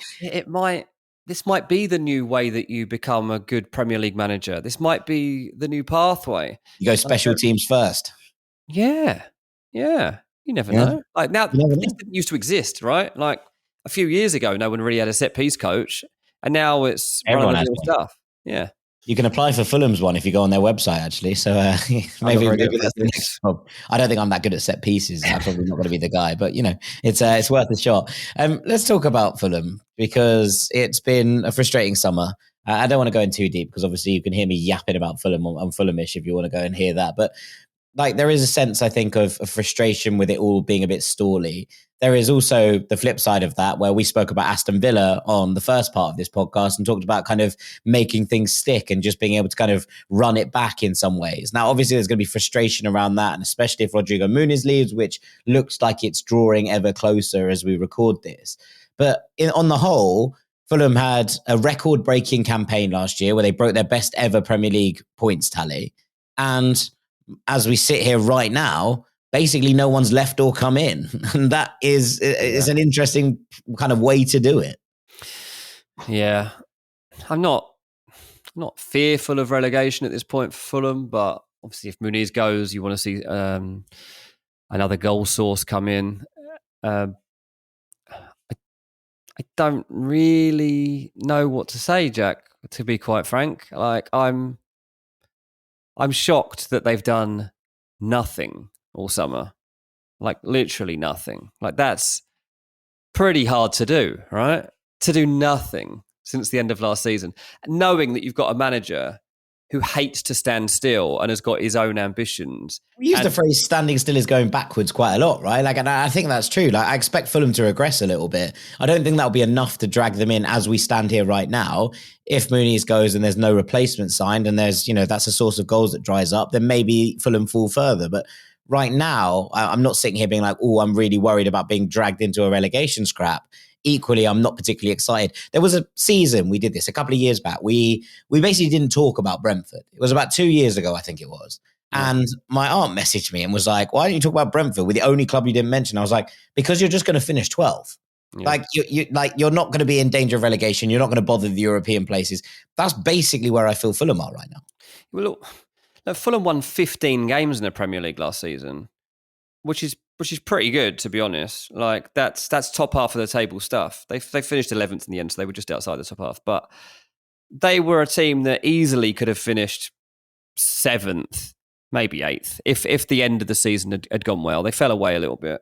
this might be the new way that you become a good Premier League manager. This might be the new pathway. You go special teams first. Yeah. You never know. Like now, You never know. this didn't used to exist, right? Like a few years ago, no one really had a set piece coach, and now it's Everyone one of has the one. stuff. Yeah. You can apply for Fulham's one if you go on their website, actually. So maybe that's the next job. I don't think I'm that good at set pieces. I'm probably not going to be the guy, but it's worth a shot. Let's talk about Fulham because it's been a frustrating summer. I don't want to go in too deep because obviously you can hear me yapping about Fulham. I'm Fulhamish if you want to go and hear that. But like there is a sense, I think, of frustration with it all being a bit stally. There is also the flip side of that where we spoke about Aston Villa on the first part of this podcast and talked about kind of making things stick and just being able to kind of run it back in some ways. Now, obviously, there's going to be frustration around that, and especially if Rodrigo Muniz leaves, which looks like it's drawing ever closer as we record this. But on the whole, Fulham had a record-breaking campaign last year where they broke their best ever Premier League points tally. And as we sit here right now, basically no one's left or come in. And that is an interesting kind of way to do it. Yeah. I'm not fearful of relegation at this point for Fulham, but obviously if Muniz goes, you want to see another goal source come in. I don't really know what to say, Jack, to be quite frank. Like I'm shocked that they've done nothing all summer. Like literally nothing. Like that's pretty hard to do, right? To do nothing since the end of last season, knowing that you've got a manager who hates to stand still and has got his own ambitions. We use the phrase standing still is going backwards quite a lot, right? Like, and I think that's true. Like, I expect Fulham to regress a little bit. I don't think that'll be enough to drag them in as we stand here right now. If Muniz goes and there's no replacement signed and there's, that's a source of goals that dries up, then maybe Fulham fall further. But right now, I'm not sitting here being like, oh, I'm really worried about being dragged into a relegation scrap. Equally, I'm not particularly excited. There was a season we did this a couple of years back. We basically didn't talk about Brentford. It was about 2 years ago, I think it was. Yeah. And my aunt messaged me and was like, why don't you talk about Brentford? We're the only club you didn't mention. I was like, because you're just going to finish 12th. Yeah. You're not going to be in danger of relegation. You're not going to bother the European places. That's basically where I feel Fulham are right now. Well, look, Fulham won 15 games in the Premier League last season, which is pretty good, to be honest. Like that's top half of the table stuff. They finished 11th in the end, so they were just outside the top half. But they were a team that easily could have finished 7th, maybe 8th, if the end of the season had gone well. They fell away a little bit.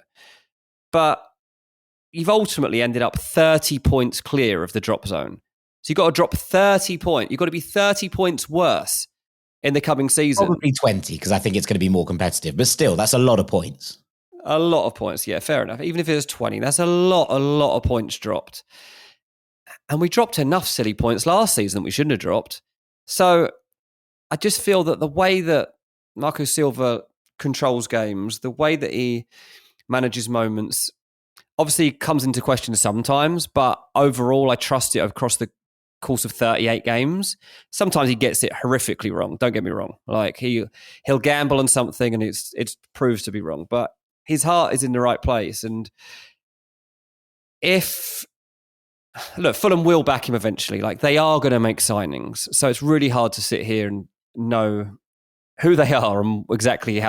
But you've ultimately ended up 30 points clear of the drop zone. So you've got to drop 30 points. You've got to be 30 points worse in the coming season. Probably 20, because I think it's going to be more competitive. But still, that's a lot of points. A lot of points, yeah, fair enough. Even if it was 20, that's a lot of points dropped. And we dropped enough silly points last season that we shouldn't have dropped. So I just feel that the way that Marco Silva controls games, the way that he manages moments, obviously comes into question sometimes, but overall I trust it across the course of 38 games. Sometimes he gets it horrifically wrong, don't get me wrong. Like he'll gamble on something and it proves to be wrong. But his heart is in the right place. And Fulham will back him eventually. Like they are going to make signings. So it's really hard to sit here and know who they are and exactly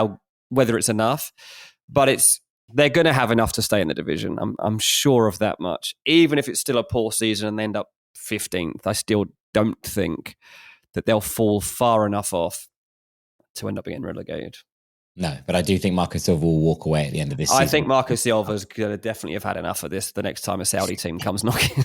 whether it's enough. But they're going to have enough to stay in the division. I'm sure of that much. Even if it's still a poor season and they end up 15th, I still don't think that they'll fall far enough off to end up getting relegated. No, but I do think Marco Silva will walk away at the end of this season. I think Marco Silva's going to definitely have had enough of this the next time a Saudi team comes knocking.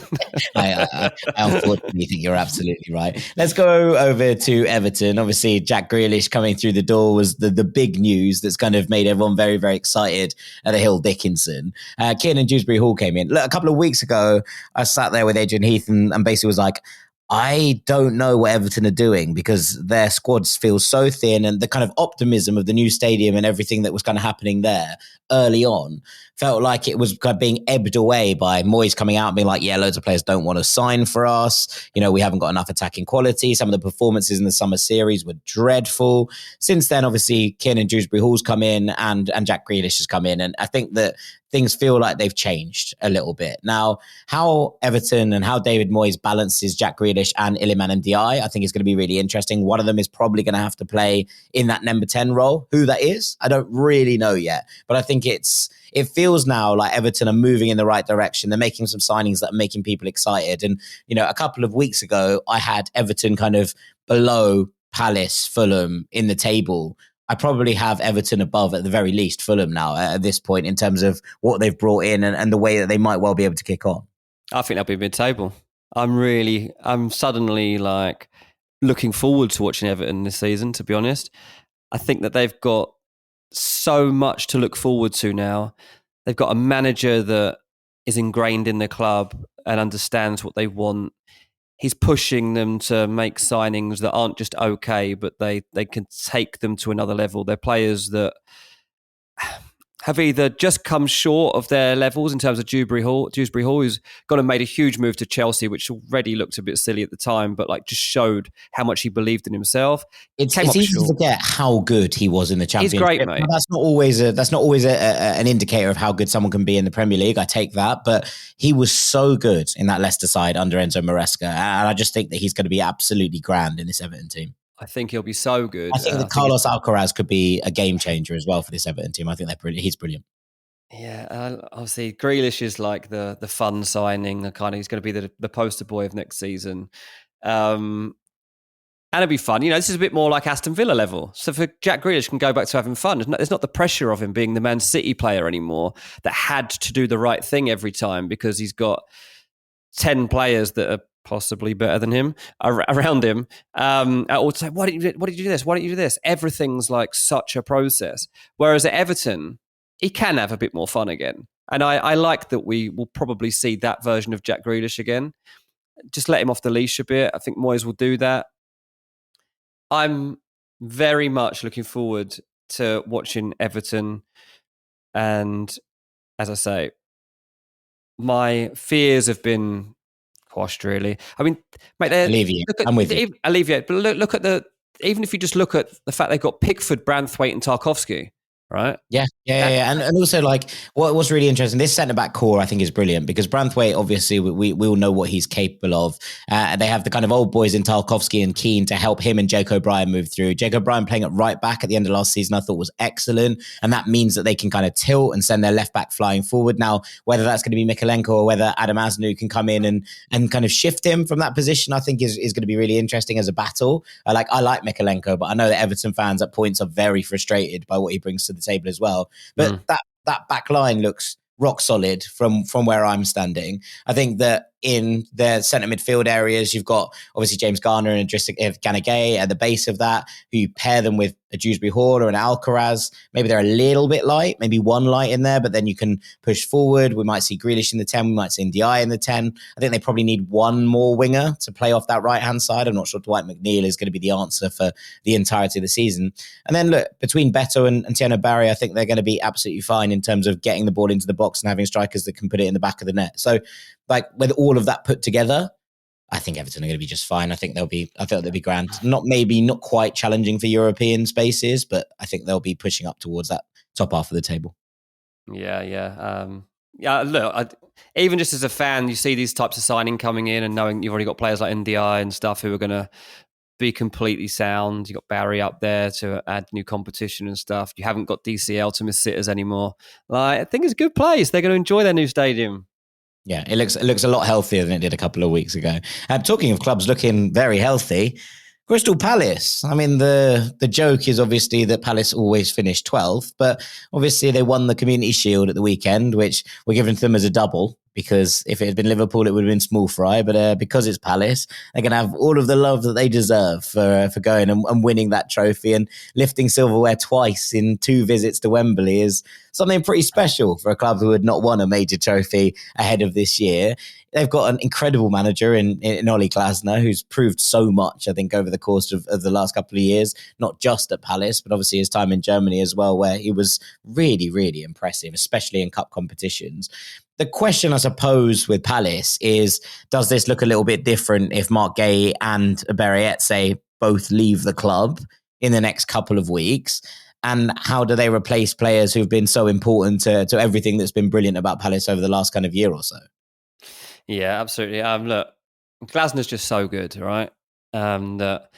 I unfortunately think you're absolutely right. Let's go over to Everton. Obviously, Jack Grealish coming through the door was the big news that's kind of made everyone very, very excited at the Hill Dickinson. Kieran Dewsbury Hall came in. Look, a couple of weeks ago, I sat there with Adrian Heath and basically was like, I don't know what Everton are doing because their squads feel so thin and the kind of optimism of the new stadium and everything that was kind of happening there early on felt like it was kind of being ebbed away by Moyes coming out and being like, yeah, loads of players don't want to sign for us. We haven't got enough attacking quality. Some of the performances in the summer series were dreadful. Since then, obviously, Kiernan Dewsbury-Hall's come in and Jack Grealish has come in. And I think that things feel like they've changed a little bit. Now, how Everton and how David Moyes balances Jack Grealish and Iliman Ndiaye, I think is going to be really interesting. One of them is probably going to have to play in that number 10 role. Who that is, I don't really know yet. But I think it feels now like Everton are moving in the right direction. They're making some signings that are making people excited. And, a couple of weeks ago, I had Everton kind of below Palace, Fulham in the table. I probably have Everton above, at the very least, Fulham now at this point in terms of what they've brought in and the way that they might well be able to kick on. I think they'll be mid-table. I'm suddenly like looking forward to watching Everton this season, to be honest. I think that they've got so much to look forward to now. They've got a manager that is ingrained in the club and understands what they want. He's pushing them to make signings that aren't just okay, but they can take them to another level. They're players that have either just come short of their levels in terms of Dewsbury Hall, who's gone and made a huge move to Chelsea, which already looked a bit silly at the time, but just showed how much he believed in himself. It's easy to forget how good he was in the Championship. He's great, mate. That's not always an indicator of how good someone can be in the Premier League. I take that, but he was so good in that Leicester side under Enzo Maresca, and I just think that he's going to be absolutely grand in this Everton team. I think he'll be so good. I think that Carlos Alcaraz could be a game changer as well for this Everton team. I think he's brilliant. Yeah, obviously Grealish is like the fun signing. He's going to be the poster boy of next season. And it'll be fun. This is a bit more like Aston Villa level. So for Jack Grealish can go back to having fun. There's not the pressure of him being the Man City player anymore that had to do the right thing every time because he's got 10 players that are possibly better than him around him. Or say, why did you do this? Why don't you do this? Everything's like such a process. Whereas at Everton, he can have a bit more fun again. And I like that we will probably see that version of Jack Grealish again. Just let him off the leash a bit. I think Moyes will do that. I'm very much looking forward to watching Everton. And as I say, my fears have been quashed, really. I mean, mate, alleviate. But look at even if you just look at the fact they've got Pickford, Branthwaite, and Tarkowski. Right. Yeah. And also, what's really interesting, this centre-back core, I think, is brilliant because Branthwaite, obviously, we all know what he's capable of. They have the kind of old boys in Tarkowski and Keane to help him and Jake O'Brien move through. Jake O'Brien playing at right back at the end of last season, I thought was excellent. And that means that they can kind of tilt and send their left back flying forward. Now, whether that's going to be Mikalenko or whether Adam Asnou can come in and kind of shift him from that position, I think is going to be really interesting as a battle. I like Mikalenko, but I know that Everton fans at points are very frustrated by what he brings to the table as well. But that back line looks rock solid from where I'm standing. I think that in the centre midfield areas, you've got obviously James Garner and Idrissa Gana Gueye at the base of that, who you pair them with a Dewsbury Hall or an Alcaraz. Maybe they're a little bit light, maybe one light in there, but then you can push forward. We might see Grealish in the 10, we might see Ndiaye in the 10. I think they probably need one more winger to play off that right-hand side. I'm not sure Dwight McNeil is going to be the answer for the entirety of the season. And then look, between Beto and Tieno Barry, I think they're going to be absolutely fine in terms of getting the ball into the box and having strikers that can put it in the back of the net. So with all of that put together, I think Everton are going to be just fine. I think they'll be grand. Not quite challenging for European spaces, but I think they'll be pushing up towards that top half of the table. Yeah. Look, even just as a fan, you see these types of signing coming in and knowing you've already got players like NDI and stuff who are going to be completely sound. You've got Barry up there to add new competition and stuff. You haven't got DCL to miss sitters anymore. I think it's a good place. They're going to enjoy their new stadium. Yeah, it looks a lot healthier than it did a couple of weeks ago. Talking of clubs looking very healthy, Crystal Palace. I mean, the joke is obviously that Palace always finish 12th, but obviously they won the Community Shield at the weekend, which we're giving to them as a double, because if it had been Liverpool, it would have been small fry. But because it's Palace, they're going to have all of the love that they deserve for going and winning that trophy and lifting silverware twice in 2 visits to Wembley is something pretty special for a club who had not won a major trophy ahead of this year. They've got an incredible manager in Ollie Glasner, who's proved so much, I think, over the course of the last couple of years, not just at Palace, but obviously his time in Germany as well, where he was really, really impressive, especially in cup competitions. The question, I suppose, with Palace is, does this look a little bit different if Mark Gay and Berrietze both leave the club in the next couple of weeks? And how do they replace players who've been so important to everything that's been brilliant about Palace over the last kind of year or so? Yeah, absolutely. Look, Glasner's just so good, right? That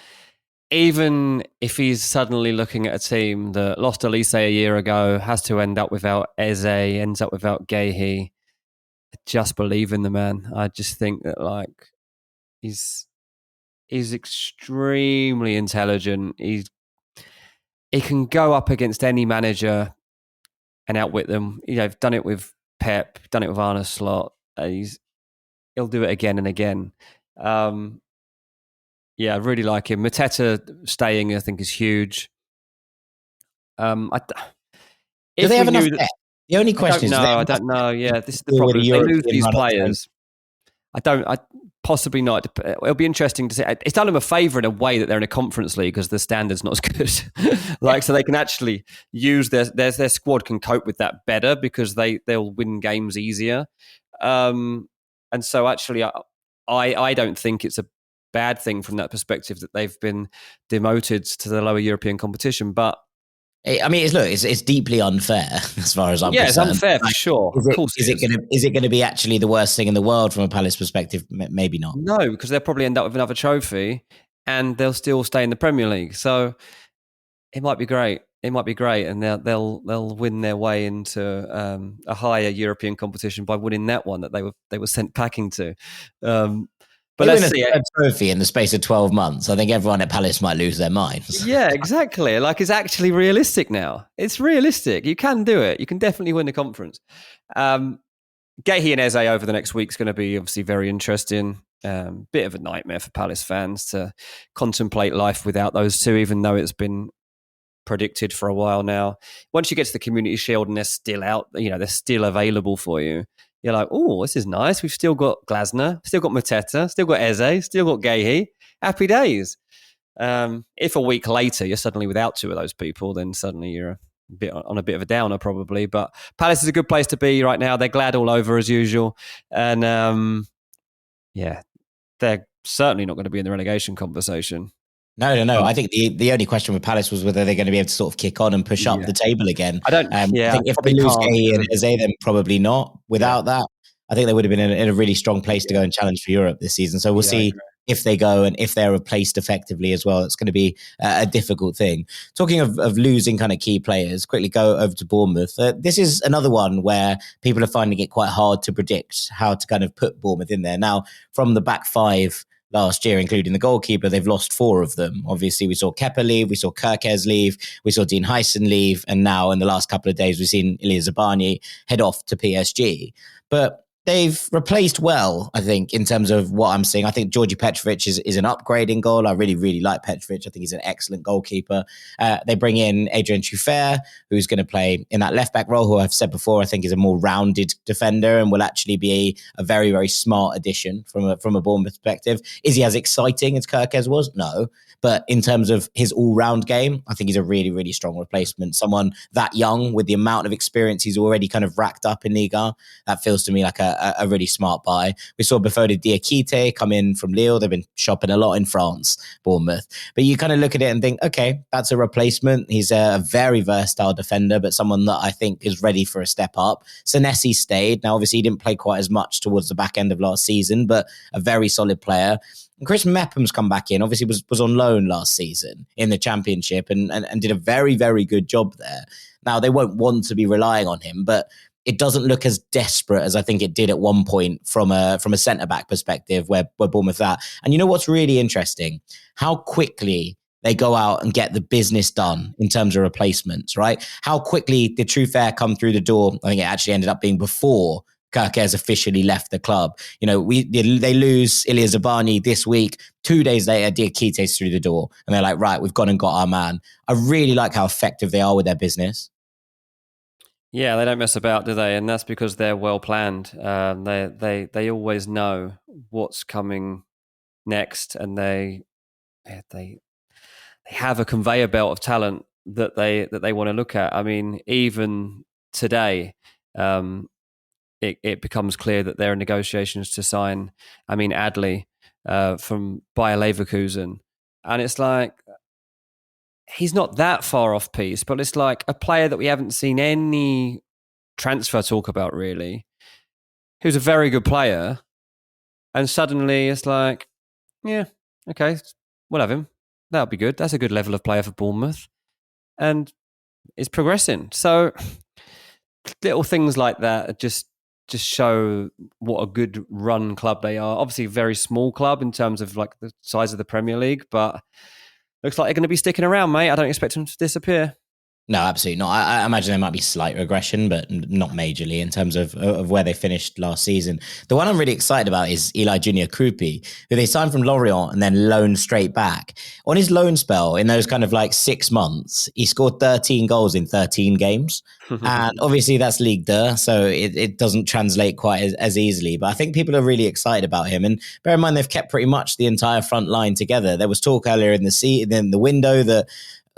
even if he's suddenly looking at a team that lost Elise a year ago, has to end up without Eze, ends up without Gahey, I just believe in the man. I just think that he's extremely intelligent. He can go up against any manager and outwit them. I've done it with Pep, done it with Arne Slot. He'll do it again and again. Yeah, I really like him. Mateta staying, I think, is huge. Do they have enough depth? The only question I don't know. Yeah, this is the problem. They lose these players. Possibly not. It'll be interesting to see. It's done them a favour in a way that they're in a conference league because the standard's not as good. So they can actually use their squad can cope with that better because they'll win games easier. And so actually, I don't think it's a bad thing from that perspective that they've been demoted to the lower European competition. But I mean, it's deeply unfair as far as I'm concerned. Yeah, it's unfair for sure. Is it going to be actually the worst thing in the world from a Palace perspective? Maybe not. No, because they'll probably end up with another trophy, and they'll still stay in the Premier League. So it might be great. It might be great, and they'll win their way into a higher European competition by winning that one that they were sent packing to. But let's see a trophy in the space of 12 months. I think everyone at Palace might lose their minds. Yeah, exactly. It's actually realistic now. It's realistic. You can do it. You can definitely win the conference. Gahey and Eze over the next week is going to be obviously very interesting. Bit of a nightmare for Palace fans to contemplate life without those two, even though it's been predicted for a while now. Once you get to the Community Shield and they're still out, they're still available for you. You're like, oh, this is nice. We've still got Glasner, still got Mateta, still got Eze, still got Gahey. Happy days. If a week later you're suddenly without two of those people, then suddenly you're on a bit of a downer probably. But Palace is a good place to be right now. They're glad all over as usual. And they're certainly not going to be in the relegation conversation. No. I think the only question with Palace was whether they're going to be able to sort of kick on and push up the table again. I think if they lose Gahey and Eze, then probably not. Without that, I think they would have been in a really strong place to go and challenge for Europe this season. So we'll see if they go and if they're replaced effectively as well. It's going to be a difficult thing. Talking of losing kind of key players, quickly go over to Bournemouth. This is another one where people are finding it quite hard to predict how to kind of put Bournemouth in there. Now, from the back five last year, including the goalkeeper, they've lost four of them. Obviously, we saw Kepa leave, we saw Kerkez leave, we saw Dean Huyson leave, and now in the last couple of days, we've seen Ilya Zabani head off to PSG. But they've replaced well, I think, in terms of what I'm seeing. I think Georgi Petrovic is an upgrade in goal. I really, really like Petrovic. I think he's an excellent goalkeeper. They bring in Adrien Truffert, who's going to play in that left-back role, who I've said before, I think is a more rounded defender and will actually be a very, very smart addition from a Bournemouth perspective. Is he as exciting as Kerkez was? No. But in terms of his all-round game, I think he's a really, really strong replacement. Someone that young with the amount of experience he's already kind of racked up in Liga, that feels to me like a really smart buy. We saw Bafodé Diakite come in from Lille. They've been shopping a lot in France, Bournemouth. But you kind of look at it and think, okay, that's a replacement. He's a very versatile defender, but someone that I think is ready for a step up. Senesi stayed. Now, obviously, he didn't play quite as much towards the back end of last season, but a very solid player. And Chris Mepham's come back in, obviously was on loan last season in the Championship and did a very, very good job there. Now, they won't want to be relying on him, but it doesn't look as desperate as I think it did at one point from a centre-back perspective where Bournemouth are. And you know what's really interesting? How quickly they go out and get the business done in terms of replacements, right? How quickly did Truffert come through the door? I think it actually ended up being before Kerkez officially left the club. They lose Ilya Zabani this week. 2 days later, Diakite's through the door. And they're like, right, we've gone and got our man. I really like how effective they are with their business. Yeah, they don't mess about, do they? And that's because they're well planned. They always know what's coming next, and they have a conveyor belt of talent that they want to look at. I mean, even today, it becomes clear that there are negotiations to sign. I mean, Adley from Bayer Leverkusen, and it's like he's not that far off piece, but it's like a player that we haven't seen any transfer talk about really, who's a very good player, and suddenly it's like, yeah, okay, we'll have him. That'll be good. That's a good level of player for Bournemouth, and it's progressing. So little things like that just show what a good run club they are. Obviously, a very small club in terms of like the size of the Premier League, but looks like they're going to be sticking around, mate. I don't expect them to disappear. No, absolutely not. I imagine there might be slight regression, but not majorly in terms of where they finished last season. The one I'm really excited about is Eli Junior Krupi, who they signed from Lorient and then loaned straight back. On his loan spell, in those kind of like 6 months, he scored 13 goals in 13 games. And obviously that's Ligue 2, so it doesn't translate quite as easily. But I think people are really excited about him. And bear in mind, they've kept pretty much the entire front line together. There was talk earlier in the window that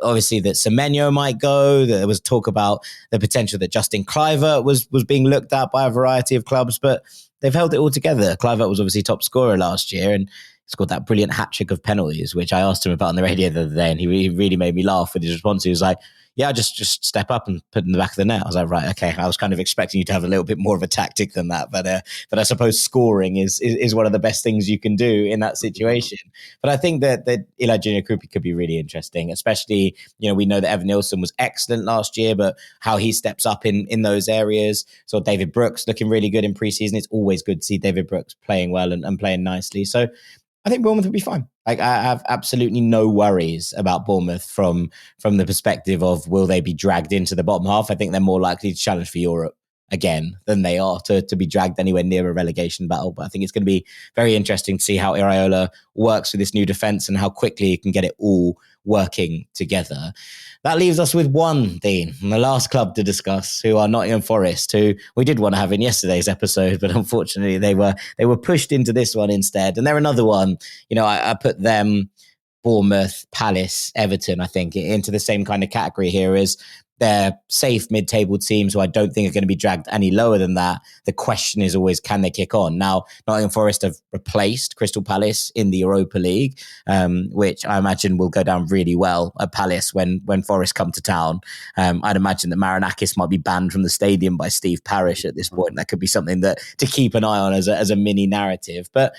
obviously that Semenyo might go. There was talk about the potential that Justin Kluivert was being looked at by a variety of clubs, but they've held it all together. Kluivert was obviously top scorer last year and scored that brilliant hat-trick of penalties, which I asked him about on the radio the other day, and he really made me laugh with his response. He was like, yeah, just step up and put in the back of the net. I was like, right, okay. I was kind of expecting you to have a little bit more of a tactic than that, but I suppose scoring is one of the best things you can do in that situation. But I think that Eli Junior Krupi could be really interesting, especially, we know that Evan Nilsson was excellent last year, but how he steps up in those areas. So David Brooks looking really good in preseason. It's always good to see David Brooks playing well and playing nicely. So I think Bournemouth will be fine. Like, I have absolutely no worries about Bournemouth from the perspective of will they be dragged into the bottom half. I think they're more likely to challenge for Europe again than they are to be dragged anywhere near a relegation battle. But I think it's going to be very interesting to see how Iraola works with this new defence and how quickly he can get it all working together. That leaves us with one, Dean, and the last club to discuss, who are Nottingham Forest, who we did want to have in yesterday's episode, but unfortunately they were pushed into this one instead. And they're another one, I put them, Bournemouth, Palace, Everton, I think, into the same kind of category here as they're safe mid-table teams who I don't think are going to be dragged any lower than that. The question is always, can they kick on? Now, Nottingham Forest have replaced Crystal Palace in the Europa League, which I imagine will go down really well at Palace when Forest come to town. I'd imagine that Marinakis might be banned from the stadium by Steve Parish at this point. That could be something that to keep an eye on as a mini narrative. But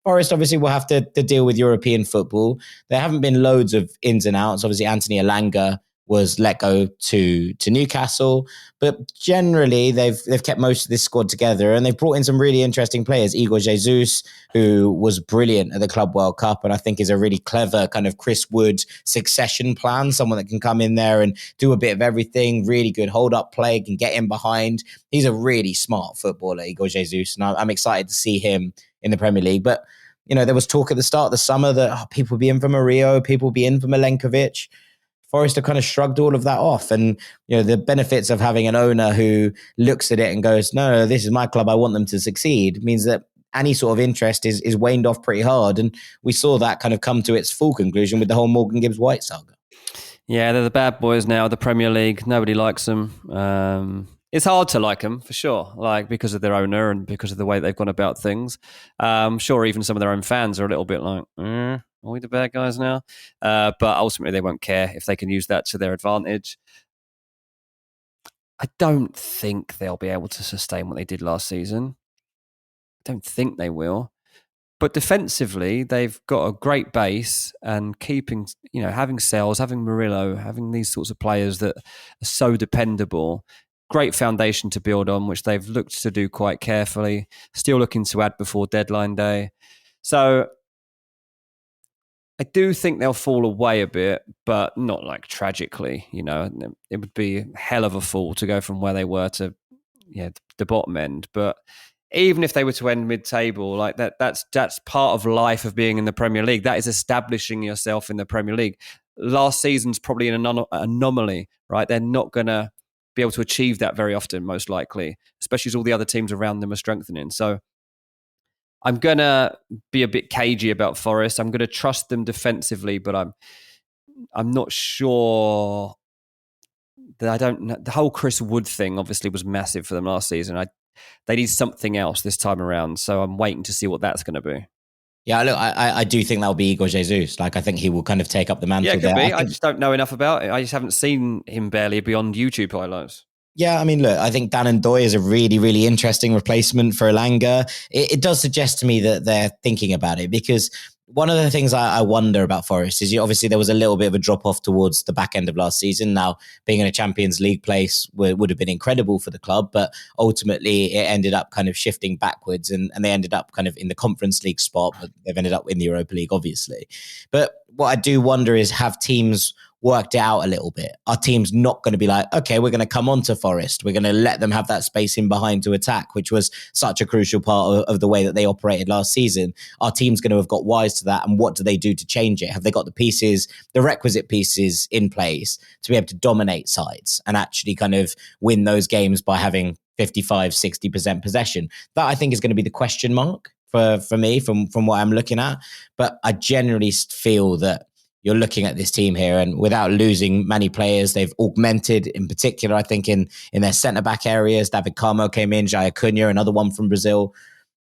Forest obviously will have to deal with European football. There haven't been loads of ins and outs. Obviously, Anthony Elanga was let go to Newcastle, but generally they've kept most of this squad together and they've brought in some really interesting players. Igor Jesus, who was brilliant at the Club World Cup and I think is a really clever kind of Chris Wood succession plan, someone that can come in there and do a bit of everything, really good hold-up play, can get in behind. He's a really smart footballer, Igor Jesus, and I'm excited to see him in the Premier League. But, there was talk at the start of the summer that people would be in for Murillo, people would be in for Milenkovic. Forest have kind of shrugged all of that off. And, the benefits of having an owner who looks at it and goes, no, this is my club, I want them to succeed, means that any sort of interest is waned off pretty hard. And we saw that kind of come to its full conclusion with the whole Morgan Gibbs-White saga. Yeah, they're the bad boys now, the Premier League. Nobody likes them. It's hard to like them, for sure, because of their owner and because of the way they've gone about things. I'm sure even some of their own fans are a little bit like, are we the bad guys now? But ultimately, they won't care if they can use that to their advantage. I don't think they'll be able to sustain what they did last season. I don't think they will. But defensively, they've got a great base and keeping, having Sells, having Murillo, having these sorts of players that are so dependable. Great foundation to build on, which they've looked to do quite carefully. Still looking to add before deadline day. So I do think they'll fall away a bit, but not like tragically. It would be a hell of a fall to go from where they were to the bottom end. But even if they were to end mid-table, like that's part of life of being in the Premier League. That is establishing yourself in the Premier League. Last season's probably an anomaly, right? They're not going to be able to achieve that very often, most likely, especially as all the other teams around them are strengthening. So I'm going to be a bit cagey about Forest. I'm going to trust them defensively, but I'm not sure that I don't know. The whole Chris Wood thing obviously was massive for them last season. They need something else this time around. So I'm waiting to see what that's going to be. Yeah, look, I do think that'll be Igor Jesus. Like, I think he will kind of take up the mantle. Yeah, it could there. be. I just don't know enough about it. I just haven't seen him barely beyond YouTube highlights. Yeah, I mean, look, I think Dan and Doy is a really, really interesting replacement for Elanga. It does suggest to me that they're thinking about it, because one of the things I wonder about Forest is obviously there was a little bit of a drop off towards the back end of last season. Now, being in a Champions League place would have been incredible for the club, but ultimately it ended up kind of shifting backwards, and they ended up kind of in the Conference League spot, but they've ended up in the Europa League, obviously. But what I do wonder is, have teams worked it out a little bit? Our team's not going to be like, okay, we're going to come on to Forest. We're going to let them have that space in behind to attack, which was such a crucial part of the way that they operated last season. Our team's going to have got wise to that. And what do they do to change it? Have they got the pieces, the requisite pieces in place to be able to dominate sides and actually kind of win those games by having 55, 60% possession? That, I think, is going to be the question mark for me from what I'm looking at. But I generally feel that you're looking at this team here, and without losing many players, they've augmented, in particular, I think, in their centre-back areas. David Carmo came in, Jair Cunha, another one from Brazil.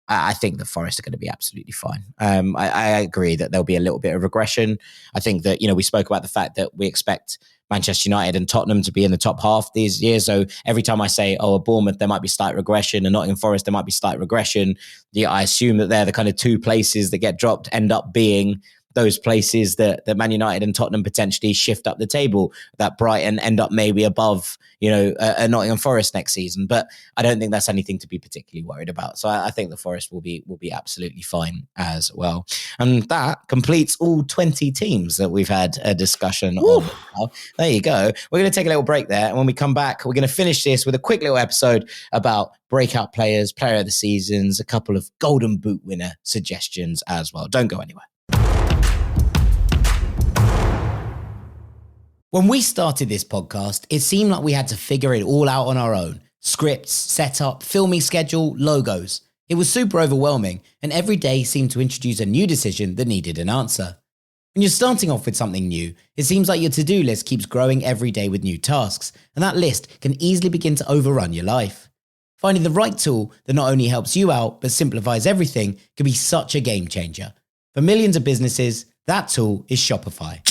I think the Forest are going to be absolutely fine. I agree that there'll be a little bit of regression. I think that, we spoke about the fact that we expect Manchester United and Tottenham to be in the top half these years. So every time I say, at Bournemouth, there might be slight regression, and Nottingham Forest, there might be slight regression. Yeah, I assume that they're the kind of two places that get dropped end up being those places that Man United and Tottenham potentially shift up the table, that Brighton end up maybe above, a Nottingham Forest next season. But I don't think that's anything to be particularly worried about. So I think the Forest will be absolutely fine as well. And that completes all 20 teams that we've had a discussion on. There you go. We're going to take a little break there. And when we come back, we're going to finish this with a quick little episode about breakout players, player of the seasons, a couple of Golden Boot winner suggestions as well. Don't go anywhere. When we started this podcast, it seemed like we had to figure it all out on our own. Scripts, setup, filming schedule, logos. It was super overwhelming, and every day seemed to introduce a new decision that needed an answer. When you're starting off with something new, it seems like your to-do list keeps growing every day with new tasks, and that list can easily begin to overrun your life. Finding the right tool that not only helps you out, but simplifies everything can be such a game changer. For millions of businesses, that tool is Shopify.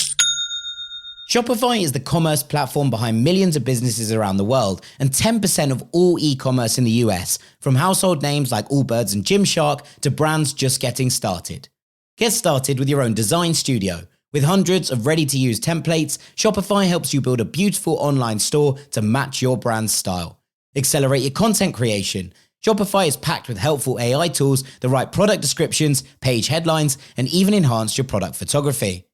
Shopify is the commerce platform behind millions of businesses around the world, and 10% of all e-commerce in the US, from household names like Allbirds and Gymshark to brands just getting started. Get started with your own design studio. With hundreds of ready-to-use templates, Shopify helps you build a beautiful online store to match your brand's style. Accelerate your content creation. Shopify is packed with helpful AI tools that write product descriptions, page headlines, and even enhance your product photography.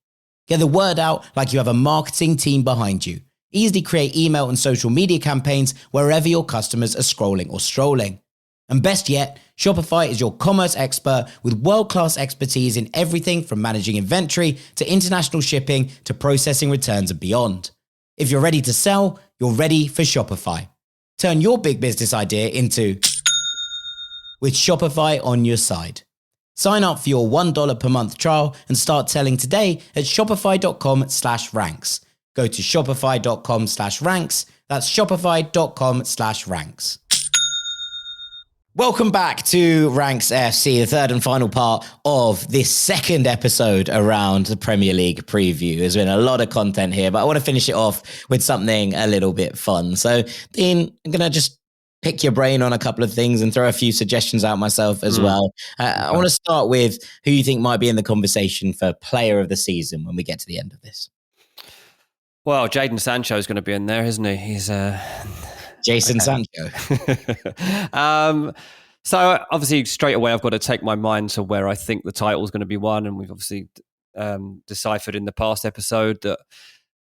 Get the word out like you have a marketing team behind you. Easily create email and social media campaigns wherever your customers are scrolling or strolling. And best yet, Shopify is your commerce expert with world-class expertise in everything from managing inventory to international shipping to processing returns and beyond. If you're ready to sell, you're ready for Shopify. Turn your big business idea into with Shopify on your side. Sign up for your $1 per month trial and start selling today at shopify.com/ranks. Go to shopify.com/ranks. That's shopify.com/ranks. Welcome back to Ranks FC, the third and final part of this second episode around the Premier League preview. There's been a lot of content here, but I want to finish it off with something a little bit fun. So, Dean, I'm going to just pick your brain on a couple of things and throw a few suggestions out myself as well. I want to start with who you think might be in the conversation for player of the season when we get to the end of this. Well, Jadon Sancho is going to be in there, isn't he? He's Jason Sancho. So obviously straight away I've got to take my mind to where I think the title is going to be won, and we've obviously deciphered in the past episode that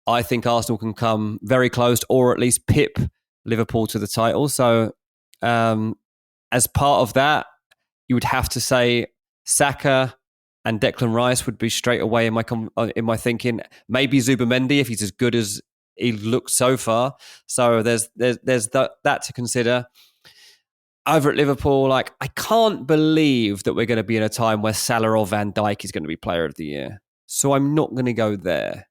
I think Arsenal can come very close or at least pip Liverpool to the title. So as part of that, you would have to say Saka and Declan Rice would be straight away in my thinking. Maybe Zubimendi if he's as good as he looked so far. So there's that to consider. Over at Liverpool, like, I can't believe that we're going to be in a time where Salah or Van Dijk is going to be player of the year. So I'm not going to go there.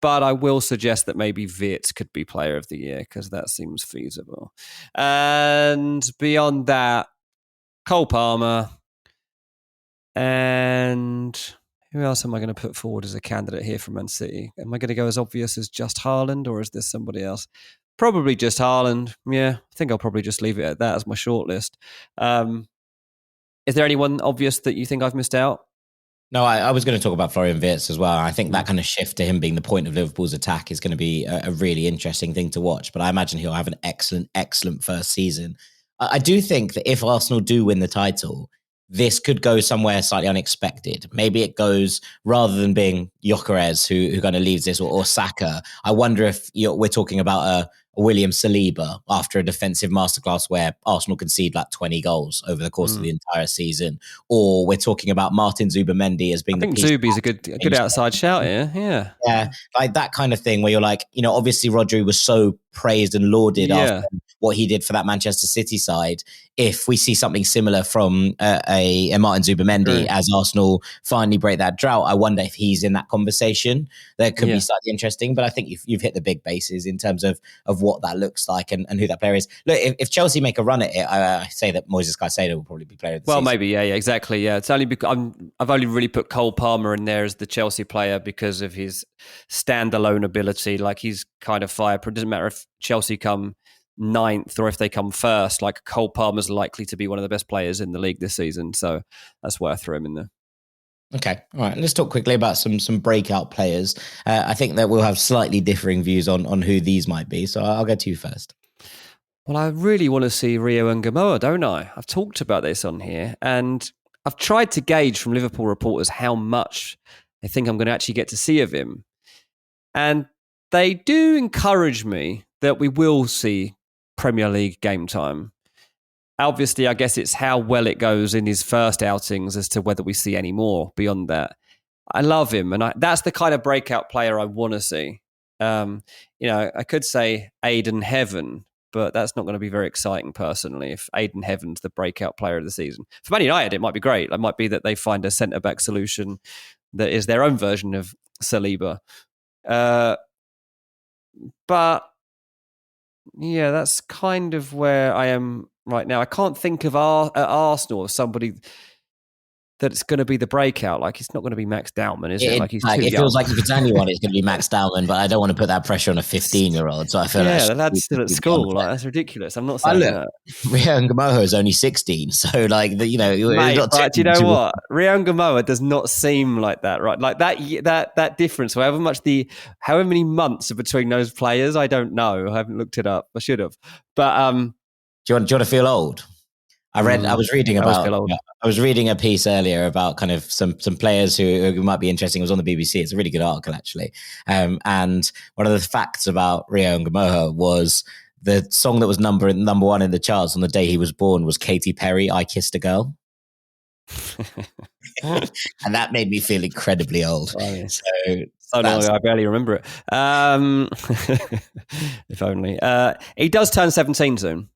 But I will suggest that maybe Wirtz could be player of the year because that seems feasible. And beyond that, Cole Palmer. And who else am I going to put forward as a candidate here from Man City? Am I going to go as obvious as just Haaland, or is there somebody else? Probably just Haaland. Yeah, I think I'll probably just leave it at that as my shortlist. Is there anyone obvious that you think I've missed out? No, I was going to talk about Florian Wirtz as well. I think that kind of shift to him being the point of Liverpool's attack is going to be a really interesting thing to watch. But I imagine he'll have an excellent first season. I do think that if Arsenal do win the title, this could go somewhere slightly unexpected. Maybe it goes, rather than being Gyökeres who kind of leaves this, or Saka, I wonder if we're talking about a William Saliba after a defensive masterclass where Arsenal concede like 20 goals over the course of the entire season. Or we're talking about Martin Zubimendi as being I think Zubi's a good outside shout here. Yeah, like that kind of thing where you're like, obviously Rodri was so praised and lauded after what he did for that Manchester City side. If we see something similar from a Martin Zubimendi as Arsenal finally break that drought, I wonder if he's in that conversation. That could be slightly interesting, but I think you've hit the big bases in terms of what that looks like and who that player is. Look, if Chelsea make a run at it, I say that Moises Caicedo will probably be player of the season. Well, maybe, yeah, exactly. Yeah, it's only because I've only really put Cole Palmer in there as the Chelsea player because of his standalone ability. Like, he's kind of fireproof. It doesn't matter if Chelsea come 9th or if they come first. Like, Cole Palmer's likely to be one of the best players in the league this season, so that's why I threw him in there. Okay, all right. Let's talk quickly about some breakout players. I think that we'll have slightly differing views on who these might be. So I'll go to you first. Well, I really want to see Rio Ngamoa, don't I? I've talked about this on here, and I've tried to gauge from Liverpool reporters how much they think I'm going to actually get to see of him. And they do encourage me that we will see Premier League game time. Obviously, I guess it's how well it goes in his first outings as to whether we see any more beyond that. I love him, and that's the kind of breakout player I want to see. I could say Aiden Heaven, but that's not going to be very exciting personally if Aiden Heaven's the breakout player of the season. For Man United, it might be great. It might be that they find a centre-back solution that is their own version of Saliba. But yeah, that's kind of where I am right now. I can't think of Arsenal as somebody that's going to be the breakout. Like, it's not going to be Max Dowman, is it? Like, he's too young. It feels like if it's anyone, it's going to be Max Dowman, but I don't want to put that pressure on a 15-year-old. So I feel the lad's still at school. Like, that's ridiculous. I'm not saying that. Rio Ngamoa is only 16, so like Mate, do you know what? Rio Ngamoa does not seem like that, right? Like that difference. However many months are between those players, I don't know. I haven't looked it up. I should have. But do you want to feel old? I was reading a piece earlier about kind of some players who might be interesting. It was on the BBC. It's a really good article, actually. And one of the facts about Rio Ngamoa was the song that was number one in the charts on the day he was born was Katy Perry, "I Kissed a Girl." And that made me feel incredibly old. So long ago, I barely remember it. If only. He does turn 17 soon.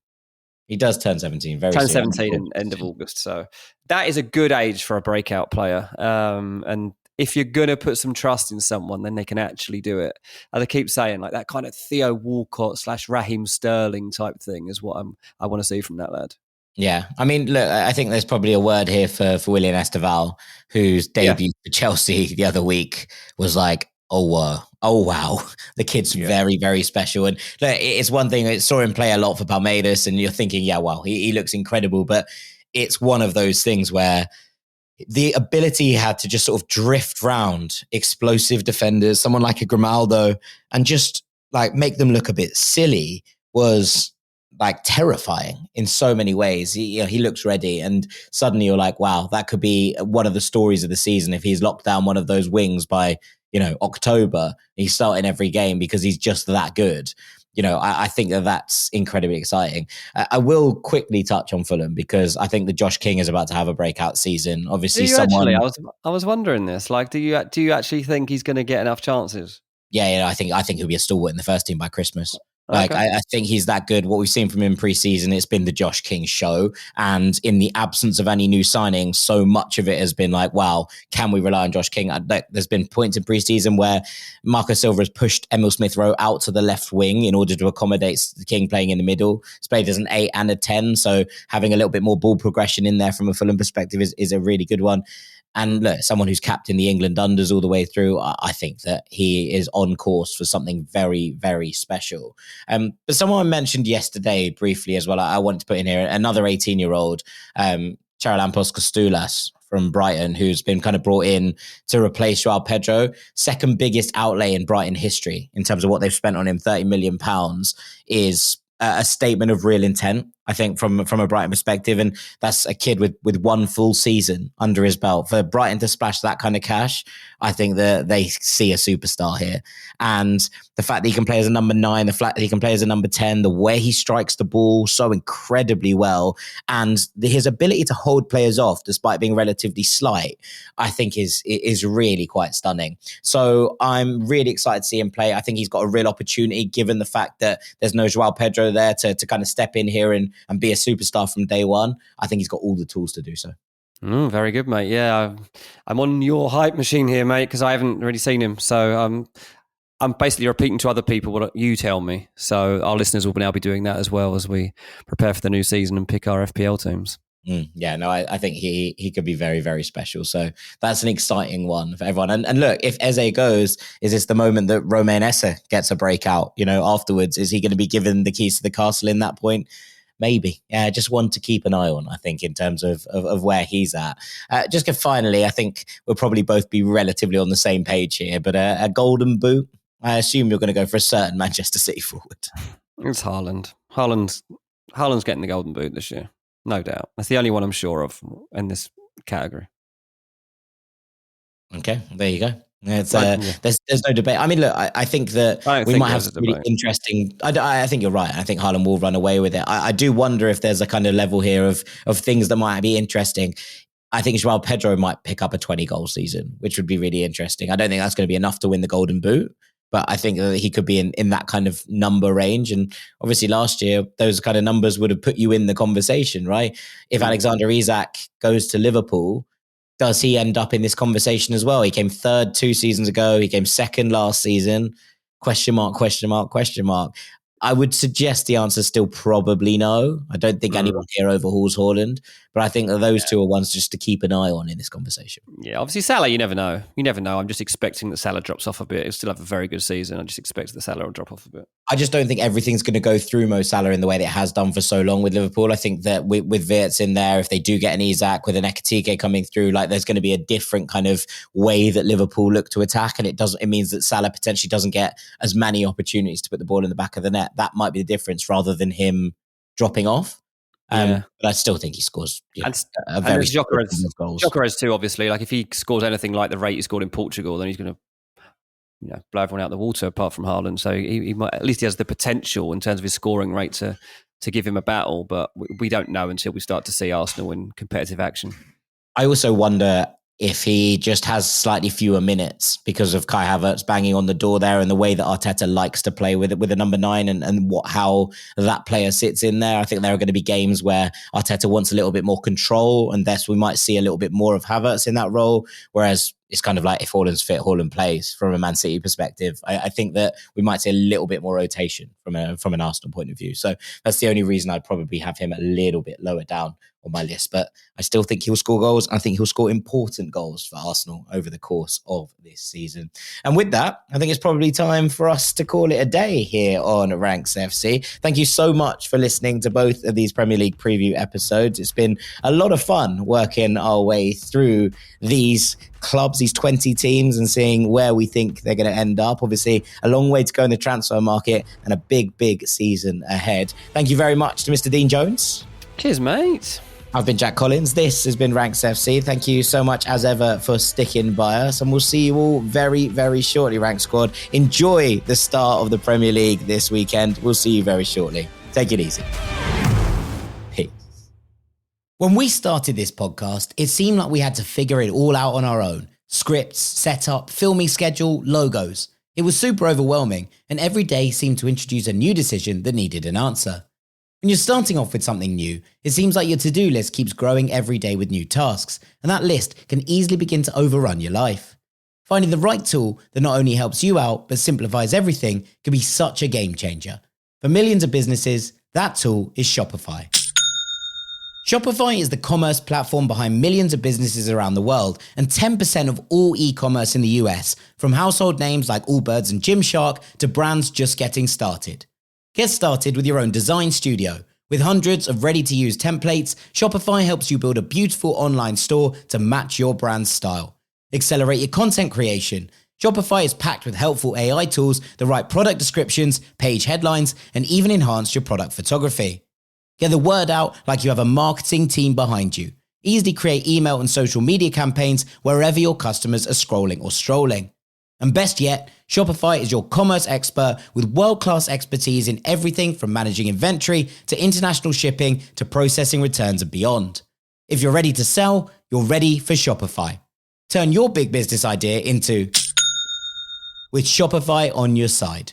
He does turn 17 very soon. Turn 17 in end of August. So that is a good age for a breakout player. And if you're going to put some trust in someone, then they can actually do it. As I keep saying, like that kind of Theo Walcott / Raheem Sterling type thing is what I want to see from that lad. Yeah. I mean, look, I think there's probably a word here for Willian Esteval, whose debut for Chelsea the other week was like, oh wow, the kid's very, very special. And look, it's one thing, I saw him play a lot for Palmeiras and you're thinking, yeah, wow, he looks incredible. But it's one of those things where the ability he had to just sort of drift round explosive defenders, someone like a Grimaldo, and just like make them look a bit silly was like terrifying in so many ways. He looks ready, and suddenly you're like, wow, that could be one of the stories of the season if he's locked down one of those wings by October. He's starting every game because he's just that good. I think that's incredibly exciting. I will quickly touch on Fulham because I think that Josh King is about to have a breakout season. Obviously, I was wondering this. Like, do you actually think he's going to get enough chances? Yeah, I think he'll be a stalwart in the first team by Christmas. Like, Okay. I think he's that good. What we've seen from him pre-season, it's been the Josh King show. And in the absence of any new signings, so much of it has been like, wow, can we rely on Josh King? There's been points in pre-season where Marco Silva has pushed Emil Smith-Rowe out to the left wing in order to accommodate King playing in the middle. He's played as an 8 and a 10, so having a little bit more ball progression in there from a Fulham perspective is a really good one. And look, someone who's captained the England unders all the way through, I think that he is on course for something very, very special. But someone mentioned yesterday briefly as well, I wanted to put in here another 18-year-old, Charalampos Kostoulas from Brighton, who's been kind of brought in to replace Joao Pedro. Second biggest outlay in Brighton history in terms of what they've spent on him, £30 million, is a statement of real intent, I think, from a Brighton perspective. And that's a kid with one full season under his belt. For Brighton to splash that kind of cash, I think that they see a superstar here. And the fact that he can play as a number 9, the fact that he can play as a number 10, the way he strikes the ball so incredibly well, and his ability to hold players off despite being relatively slight, I think is really quite stunning. So I'm really excited to see him play. I think he's got a real opportunity given the fact that there's no Joao Pedro there to kind of step in here and be a superstar from day one. I think he's got all the tools to do so. Very good, mate. Yeah, I'm on your hype machine here, mate, because I haven't really seen him. So I'm basically repeating to other people what you tell me. So our listeners will now be doing that as well as we prepare for the new season and pick our FPL teams. Yeah, no, I think he could be very, very special. So that's an exciting one for everyone. And look, if Eze goes, is this the moment that Romain Esse gets a breakout? Afterwards, is he going to be given the keys to the castle in that point? Maybe. Yeah, just one to keep an eye on, I think, in terms of where he's at. Just finally, I think we'll probably both be relatively on the same page here, but a golden boot, I assume you're going to go for a certain Manchester City forward. It's Haaland. Haaland's getting the golden boot this year. No doubt. That's the only one I'm sure of in this category. Okay, there you go. It's there's no debate. I mean, look, I think that we might have some really interesting. I think you're right. I think Haaland will run away with it. I do wonder if there's a kind of level here of things that might be interesting. I think Joao Pedro might pick up a 20-goal season, which would be really interesting. I don't think that's going to be enough to win the Golden Boot, but I think that he could be in that kind of number range. And obviously last year, those kind of numbers would have put you in the conversation, right? If Alexander Isak goes to Liverpool, does he end up in this conversation as well? He came third 2 seasons ago. He came second last season. Question mark, question mark, question mark. I would suggest the answer is still probably no. I don't think anyone here overhauls Haaland, but I think that those two are ones just to keep an eye on in this conversation. Yeah, obviously Salah, you never know. You never know. I'm just expecting that Salah drops off a bit. He'll still have a very good season. I just expect that Salah will drop off a bit. I just don't think everything's going to go through Mo Salah in the way that it has done for so long with Liverpool. I think that with Wirtz in there, if they do get an Isak with an Ekitike coming through, like there's going to be a different kind of way that Liverpool look to attack, and it means that Salah potentially doesn't get as many opportunities to put the ball in the back of the net. That might be the difference rather than him dropping off. But I still think he scores a very goals. Gyökeres too, obviously. Like if he scores anything like the rate he scored in Portugal, then he's going to blow everyone out the water apart from Haaland. So he might, at least he has the potential in terms of his scoring rate to give him a battle. But we don't know until we start to see Arsenal in competitive action. I also wonder if he just has slightly fewer minutes because of Kai Havertz banging on the door there and the way that Arteta likes to play with a number 9 and how that player sits in there. I think there are going to be games where Arteta wants a little bit more control, and thus we might see a little bit more of Havertz in that role, whereas it's kind of like if Haaland's fit, Haaland plays from a Man City perspective. I think that we might see a little bit more rotation from an Arsenal point of view. So that's the only reason I'd probably have him a little bit lower down on my list. But I still think he'll score goals. I think he'll score important goals for Arsenal over the course of this season. And with that, I think it's probably time for us to call it a day here on Ranks FC. Thank you so much for listening to both of these Premier League preview episodes. It's been a lot of fun working our way through these clubs, these 20 teams, and seeing where we think they're going to end up. Obviously, a long way to go in the transfer market and a big, big season ahead. Thank you very much to Mr. Dean Jones. Cheers, mate. I've been Jack Collins. This has been Ranks FC. Thank you so much, as ever, for sticking by us. And we'll see you all very, very shortly, Rank Squad. Enjoy the start of the Premier League this weekend. We'll see you very shortly. Take it easy. Peace. When we started this podcast, it seemed like we had to figure it all out on our own. Scripts, setup, filming schedule, logos. It was super overwhelming, and every day seemed to introduce a new decision that needed an answer. When you're starting off with something new, it seems like your to-do list keeps growing every day with new tasks, and that list can easily begin to overrun your life. Finding the right tool that not only helps you out, but simplifies everything can be such a game changer. For millions of businesses, that tool is Shopify. Shopify is the commerce platform behind millions of businesses around the world and 10% of all e-commerce in the US, from household names like Allbirds and Gymshark to brands just getting started. Get started with your own design studio. With hundreds of ready-to-use templates, Shopify helps you build a beautiful online store to match your brand's style. Accelerate your content creation. Shopify is packed with helpful AI tools that write product descriptions, page headlines, and even enhance your product photography. Get the word out like you have a marketing team behind you. Easily create email and social media campaigns wherever your customers are scrolling or strolling. And best yet, Shopify is your commerce expert with world-class expertise in everything from managing inventory to international shipping to processing returns and beyond. If you're ready to sell, you're ready for Shopify. Turn your big business idea into with Shopify on your side.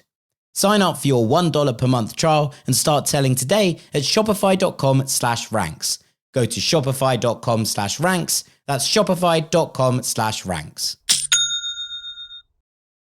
Sign up for your $1 per month trial and start selling today at shopify.com/ranks. Go to shopify.com/ranks. That's shopify.com/ranks.